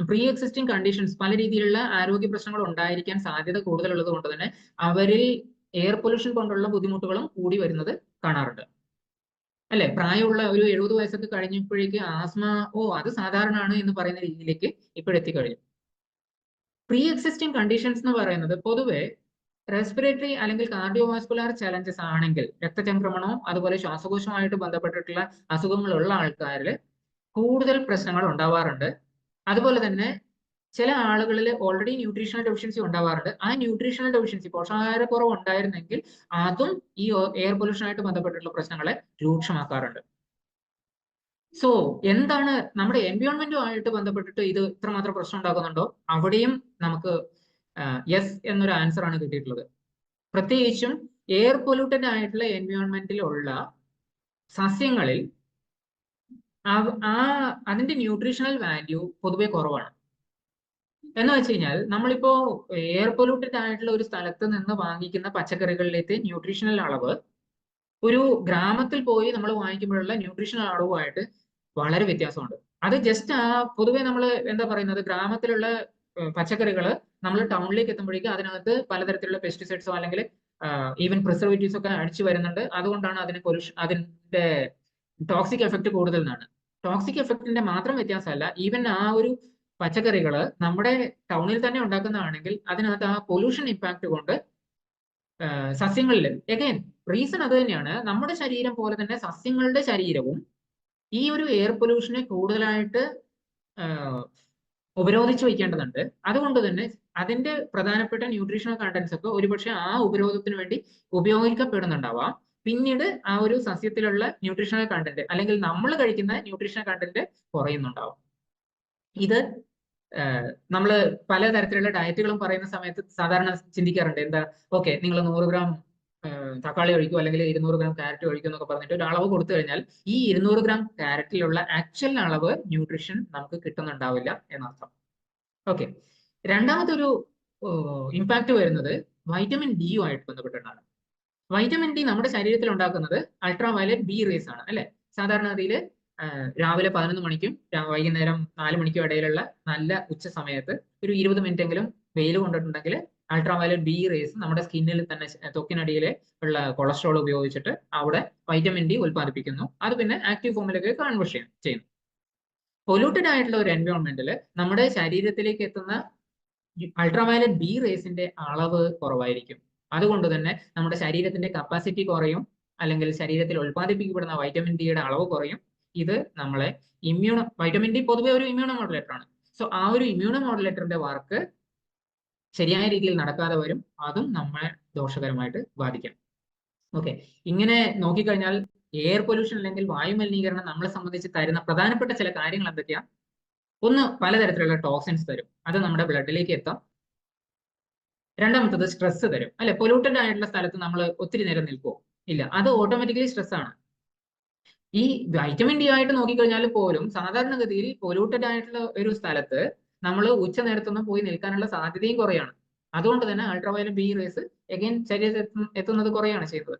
പ്രീ എക്സിസ്റ്റിംഗ് കണ്ടീഷൻസ്, പല രീതിയിലുള്ള ആരോഗ്യ പ്രശ്നങ്ങൾ ഉണ്ടായിരിക്കാൻ സാധ്യത കൂടുതലുള്ളത് കൊണ്ട് തന്നെ അവരിൽ എയർ പൊല്യൂഷൻ കൊണ്ടുള്ള ബുദ്ധിമുട്ടുകളും കൂടി വരുന്നത് കാണാറുണ്ട്. അല്ലെ, പ്രായമുള്ള ഒരു 70 വയസ്സൊക്കെ കഴിഞ്ഞപ്പോഴേക്ക് ആസ്മ അത് സാധാരണമാണ് എന്ന് പറയുന്ന രീതിയിലേക്ക് ഇപ്പോഴെത്തിക്കഴിഞ്ഞു. പ്രീ എക്സിസ്റ്റിംഗ് കണ്ടീഷൻസ് എന്ന് പറയുന്നത് പൊതുവെ റെസ്പിറേറ്ററി അല്ലെങ്കിൽ കാർഡിയോവാസ്കുലാർ ചലഞ്ചസ് ആണെങ്കിൽ, രക്തചംക്രമണവും അതുപോലെ ശ്വാസകോശവുമായിട്ട് ബന്ധപ്പെട്ടിട്ടുള്ള അസുഖങ്ങളുള്ള ആൾക്കാരിൽ കൂടുതൽ പ്രശ്നങ്ങൾ ഉണ്ടാവാറുണ്ട്. അതുപോലെ തന്നെ ചില ആളുകളിൽ ഓൾറെഡി ന്യൂട്രീഷണൽ ഡെഫിഷ്യൻസി ഉണ്ടാവാറുണ്ട്. ആ ന്യൂട്രീഷണൽ ഡെഫിഷ്യൻസി, പോഷകാഹാരക്കുറവ് ഉണ്ടായിരുന്നെങ്കിൽ അതും ഈ എയർ പൊല്യൂഷനായിട്ട് ബന്ധപ്പെട്ടിട്ടുള്ള പ്രശ്നങ്ങളെ രൂക്ഷമാക്കാറുണ്ട്. സോ എന്താണ് നമ്മുടെ എൻവയോൺമെന്റുമായിട്ട് ബന്ധപ്പെട്ടിട്ട് ഇത് ഇത്രമാത്രം പ്രശ്നം ഉണ്ടാക്കുന്നുണ്ടോ? അവിടെയും നമുക്ക് യെസ് എന്നൊരു ആൻസർ ആണ് കിട്ടിയിട്ടുള്ളത്. പ്രത്യേകിച്ചും എയർ പൊല്യൂട്ടഡ് ആയിട്ടുള്ള എൻവയോൺമെന്റിലുള്ള സസ്യങ്ങളിൽ അതിന്റെ ന്യൂട്രീഷണൽ വാല്യൂ പൊതുവെ കുറവാണ്. എന്ന് വെച്ച് കഴിഞ്ഞാൽ നമ്മളിപ്പോ എയർ പൊല്യൂട്ടഡ് ആയിട്ടുള്ള ഒരു സ്ഥലത്ത് നിന്ന് വാങ്ങിക്കുന്ന പച്ചക്കറികളിലേക്ക് ന്യൂട്രീഷണൽ അളവ് ഒരു ഗ്രാമത്തിൽ പോയി നമ്മൾ വാങ്ങിക്കുമ്പോഴുള്ള ന്യൂട്രീഷണൽ അളവുമായിട്ട് വളരെ വ്യത്യാസമുണ്ട്. അത് ജസ്റ്റ് പൊതുവെ നമ്മൾ എന്താ പറയുന്നത്, ഗ്രാമത്തിലുള്ള പച്ചക്കറികൾ നമ്മൾ ടൗണിലേക്ക് എത്തുമ്പോഴേക്കും അതിനകത്ത് പലതരത്തിലുള്ള പെസ്റ്റിസൈഡ്സോ അല്ലെങ്കിൽ ഈവൻ പ്രിസർവേറ്റീവ്സ് ഒക്കെ അടിച്ചു വരുന്നുണ്ട്. അതുകൊണ്ടാണ് അതിന്റെ ടോക്സിക് എഫക്ട് കൂടുതൽ എന്നാണ്. ടോക്സിക് എഫക്റ്റിന്റെ മാത്രം വ്യത്യാസമല്ല, ഈവൻ ആ ഒരു പച്ചക്കറികൾ നമ്മുടെ ടൗണിൽ തന്നെ ഉണ്ടാക്കുന്നതാണെങ്കിൽ അതിനകത്ത് ആ പൊല്യൂഷൻ ഇമ്പാക്ട് കൊണ്ട് സസ്യങ്ങളിൽ എഗൈൻ റീസൺ അത് തന്നെയാണ്. നമ്മുടെ ശരീരം പോലെ തന്നെ സസ്യങ്ങളുടെ ശരീരവും ഈ ഒരു എയർ പൊല്യൂഷനെ കൂടുതലായിട്ട് ഉപരോധിച്ചു വയ്ക്കേണ്ടതുണ്ട്. അതുകൊണ്ട് തന്നെ അതിന്റെ പ്രധാനപ്പെട്ട ന്യൂട്രീഷണൽ കണ്ടന്റ്സ് ഒക്കെ ഒരുപക്ഷെ ആ ഉപരോധത്തിന് വേണ്ടി ഉപയോഗിക്കപ്പെടുന്നുണ്ടാവാം. പിന്നീട് ആ ഒരു സസ്യത്തിലുള്ള ന്യൂട്രീഷണൽ കണ്ടന്റ് അല്ലെങ്കിൽ നമ്മൾ കഴിക്കുന്ന ന്യൂട്രീഷണൽ കണ്ടന്റ് കുറയുന്നുണ്ടാവും. ഇത് നമ്മൾ പലതരത്തിലുള്ള ഡയറ്റുകളും പറയുന്ന സമയത്ത് സാധാരണ ചിന്തിക്കാറുണ്ട്, എന്താ ഓക്കെ നിങ്ങൾ 100 ഗ്രാം തക്കാളി കഴിക്കും അല്ലെങ്കിൽ 200 ഗ്രാം ക്യാരറ്റ് കഴിക്കും എന്നൊക്കെ പറഞ്ഞിട്ട് ഒരു അളവ് കൊടുത്തു കഴിഞ്ഞാൽ ഈ 200 ഗ്രാം ക്യാരറ്റിലുള്ള ആക്ച്വൽ അളവ് ന്യൂട്രീഷൻ നമുക്ക് കിട്ടുന്നുണ്ടാവില്ല എന്നർത്ഥം. ഓക്കെ, രണ്ടാമത്തെ ഒരു ഇമ്പാക്ട് വരുന്നത് വൈറ്റമിൻ ഡിയുമായിട്ട് ബന്ധപ്പെട്ടിട്ടാണ്. വൈറ്റമിൻ ഡി നമ്മുടെ ശരീരത്തിൽ ഉണ്ടാക്കുന്നത് അൾട്രാ വയലറ്റ് ബി റേസ് ആണ് അല്ലെ. സാധാരണഗതിയിൽ രാവിലെ 11 മണിക്കും വൈകുന്നേരം 4 മണിക്കും ഇടയിലുള്ള നല്ല ഉച്ച സമയത്ത് ഒരു 20 മിനിറ്റ് എങ്കിലും വെയിൽ കൊണ്ടിട്ടുണ്ടെങ്കിൽ അൾട്രാ വയലറ്റ് ബി റേസ് നമ്മുടെ സ്കിന്നിൽ തന്നെ ത്വക്കിനടിയിലെ ഉള്ള കൊളസ്ട്രോൾ ഉപയോഗിച്ചിട്ട് അവിടെ വൈറ്റമിൻ ഡി ഉൽപ്പാദിപ്പിക്കുന്നു. അത് പിന്നെ ആക്റ്റീവ് ഫോമിലേക്ക് കൺവേർട്ട് ചെയ്യുന്നു. പൊല്യൂട്ടഡ് ആയിട്ടുള്ള ഒരു എൻവയോൺമെന്റിൽ നമ്മുടെ ശരീരത്തിലേക്ക് എത്തുന്ന അൾട്രാവയലറ്റ് ബി റേസിന്റെ അളവ് കുറവായിരിക്കും. അതുകൊണ്ട് തന്നെ നമ്മുടെ ശരീരത്തിന്റെ കപ്പാസിറ്റി കുറയും, അല്ലെങ്കിൽ ശരീരത്തിൽ ഉൽപ്പാദിപ്പിക്കപ്പെടുന്ന വൈറ്റമിൻ ഡിയുടെ അളവ് കുറയും. ഇത് നമ്മളെ വൈറ്റമിൻ ഡി പൊതുവെ ഒരു ഇമ്മ്യൂണോ മോഡുലേറ്റർ ആണ്. സോ ആ ഒരു ഇമ്മ്യൂണോ മോഡുലേറ്ററിന്റെ വർക്ക് ശരിയായ രീതിയിൽ നടക്കാതെ വരും, അതും നമ്മളെ ദോഷകരമായിട്ട് ബാധിക്കാം. ഓക്കെ, ഇങ്ങനെ നോക്കിക്കഴിഞ്ഞാൽ എയർ പൊല്യൂഷൻ അല്ലെങ്കിൽ വായുമലിനീകരണം നമ്മളെ സംബന്ധിച്ച് തരുന്ന പ്രധാനപ്പെട്ട ചില കാര്യങ്ങൾ എന്തൊക്കെയാ? ഒന്ന്, പലതരത്തിലുള്ള ടോക്സിൻസ് തരും, അത് നമ്മുടെ ബ്ലഡിലേക്ക് എത്താം. രണ്ടാമത്തത് സ്ട്രെസ് തരും, അല്ലെ? പൊല്യൂട്ടഡ് ആയിട്ടുള്ള സ്ഥലത്ത് നമ്മൾ ഒത്തിരി നേരം നിൽക്കുമോ? ഇല്ല, അത് ഓട്ടോമാറ്റിക്കലി സ്ട്രെസ് ആണ്. ഈ വൈറ്റമിൻ ഡി ആയിട്ട് നോക്കിക്കഴിഞ്ഞാൽ പോലും സാധാരണഗതിയിൽ പൊല്യൂട്ടഡ് ആയിട്ടുള്ള ഒരു സ്ഥലത്ത് നമ്മൾ ഉച്ച നേരത്തൊന്നും പോയി നിൽക്കാനുള്ള സാധ്യതയും കുറയാണ്. അതുകൊണ്ട് തന്നെ അൾട്രാവയലറ്റ് ബി റേസ് എഗൈൻ ശരീരത്തിൽ എത്തുന്നത് കുറയാണ് ചെയ്യുന്നത്.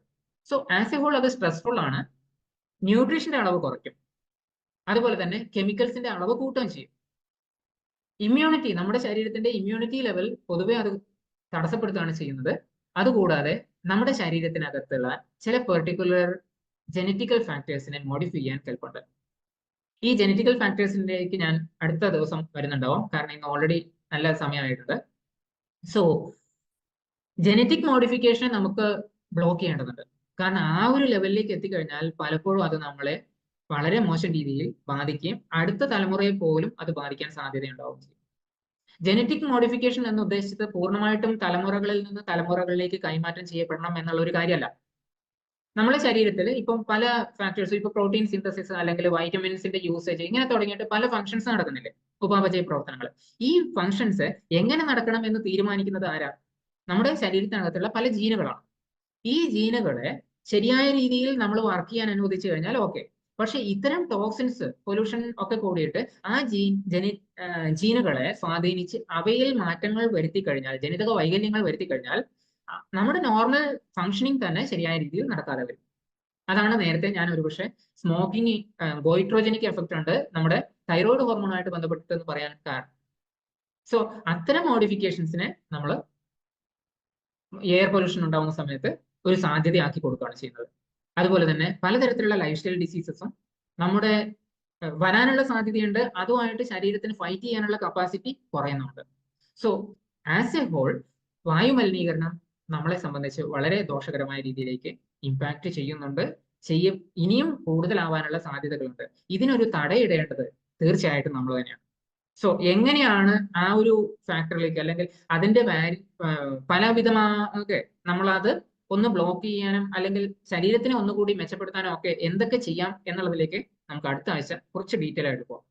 സോ ആസ് എ ഹോൾ അത് സ്ട്രെസ്ഫുൾ ആണ്. ന്യൂട്രീഷന്റെ അളവ് കുറയ്ക്കും, അതുപോലെ തന്നെ കെമിക്കൽസിന്റെ അളവ് കൂട്ടുകയും ചെയ്യും. ഇമ്മ്യൂണിറ്റി, നമ്മുടെ ശരീരത്തിന്റെ ഇമ്മ്യൂണിറ്റി ലെവൽ പൊതുവെ അത് തടസ്സപ്പെടുത്തുകയാണ് ചെയ്യുന്നത്. അതുകൂടാതെ നമ്മുടെ ശരീരത്തിനകത്തുള്ള ചില പെർട്ടിക്കുലർ ജനറ്റിക്കൽ ഫാക്ടേഴ്സിനെ മോഡിഫൈ ചെയ്യാൻ കെൽപ്പുണ്ട്. ഈ ജനറ്റിക്കൽ ഫാക്ടേഴ്സിലേക്ക് ഞാൻ അടുത്ത ദിവസം വരുന്നുണ്ടാവും, കാരണം ഇന്ന് ഓൾറെഡി നല്ല സമയമായിട്ടുണ്ട്. സോ ജനറ്റിക് മോഡിഫിക്കേഷൻ നമുക്ക് ബ്ലോക്ക് ചെയ്യേണ്ടതുണ്ട്, കാരണം ആ ഒരു ലെവലിലേക്ക് എത്തിക്കഴിഞ്ഞാൽ പലപ്പോഴും അത് നമ്മളെ വളരെ മോശം രീതിയിൽ ബാധിക്കുകയും അടുത്ത തലമുറയെ പോലും അത് ബാധിക്കാൻ സാധ്യതയുണ്ടാവും. ജനറ്റിക് മോഡിഫിക്കേഷൻ എന്ന് ഉദ്ദേശിച്ചത് പൂർണ്ണമായിട്ടും തലമുറകളിൽ നിന്ന് തലമുറകളിലേക്ക് കൈമാറ്റം ചെയ്യപ്പെടണം എന്നുള്ള ഒരു കാര്യമല്ല. നമ്മുടെ ശരീരത്തിൽ ഇപ്പം പല ഫാക്ടേഴ്സ്, ഇപ്പൊ പ്രോട്ടീൻ സിന്തസിസ് അല്ലെങ്കിൽ വൈറ്റമിൻസിന്റെ യൂസേജ്, ഇങ്ങനെ തുടങ്ങിയിട്ട് പല ഫംഗ്ഷൻസ് നടക്കുന്നില്ലേ, ഉപാപചയ പ്രവർത്തനങ്ങൾ. ഈ ഫംഗ്ഷൻസ് എങ്ങനെ നടക്കണം എന്ന് തീരുമാനിക്കുന്നത് ആരാ? നമ്മുടെ ശരീരത്തിനകത്തുള്ള പല ജീനുകളാണ്. ഈ ജീനുകളെ ശരിയായ രീതിയിൽ നമ്മൾ വർക്ക് ചെയ്യാൻ അനുവദിച്ചു കഴിഞ്ഞാൽ ഓക്കെ. പക്ഷെ ഇത്തരം ടോക്സിൻസ്, പൊല്യൂഷൻ ഒക്കെ കൂടിയിട്ട് ആ ജീനുകളെ സ്വാധീനിച്ച് അവയിൽ മാറ്റങ്ങൾ വരുത്തി കഴിഞ്ഞാൽ, ജനിതക വൈകല്യങ്ങൾ വരുത്തി കഴിഞ്ഞാൽ നമ്മുടെ നോർമൽ ഫങ്ഷനിങ് തന്നെ ശരിയായ രീതിയിൽ നടക്കാതെ വരും. അതാണ് നേരത്തെ ഞാൻ ഒരുപക്ഷെ സ്മോക്കിംഗ് ഗോയിട്രോജനിക് എഫക്റ്റ് ഉണ്ട് നമ്മുടെ തൈറോയ്ഡ് ഹോർമോണുമായിട്ട് ബന്ധപ്പെട്ടിട്ട് എന്ന് പറയാൻ കാരണം. സോ അത്തരം മോഡിഫിക്കേഷൻസിനെ നമ്മൾ എയർ പൊല്യൂഷൻ ഉണ്ടാവുന്ന സമയത്ത് ഒരു സാധ്യതയാക്കി കൊടുക്കുകയാണ് ചെയ്യുന്നത്. അതുപോലെ തന്നെ പലതരത്തിലുള്ള ലൈഫ് സ്റ്റൈൽ ഡിസീസസും നമ്മുടെ വരാനുള്ള സാധ്യതയുണ്ട്. അതുമായിട്ട് ശരീരത്തിന് ഫൈറ്റ് ചെയ്യാനുള്ള കപ്പാസിറ്റി കുറയുന്നുണ്ട്. സോ ആസ് എ ഹോൾ വായുമലിനീകരണം നമ്മളെ സംബന്ധിച്ച് വളരെ ദോഷകരമായ രീതിയിലേക്ക് ഇമ്പാക്ട് ചെയ്യുന്നുണ്ട്, ഇനിയും കൂടുതലാവാനുള്ള സാധ്യതകളുണ്ട്. ഇതിനൊരു തടയിടേണ്ടത് തീർച്ചയായിട്ടും നമ്മൾ തന്നെയാണ്. സോ എങ്ങനെയാണ് ആ ഒരു ഫാക്ടറിലേക്ക് അല്ലെങ്കിൽ അതിന്റെ പലവിധമാകെ നമ്മളത് ഒന്ന് ബ്ലോക്ക് ചെയ്യാനും അല്ലെങ്കിൽ ശരീരത്തിനെ ഒന്നുകൂടി മെച്ചപ്പെടുത്താനും ഒക്കെ എന്തൊക്കെ ചെയ്യാം എന്നുള്ളതിലേക്ക് നമുക്ക് അടുത്ത ആഴ്ച കുറച്ച് ഡീറ്റെയിൽ ആയിട്ട് പോകാം.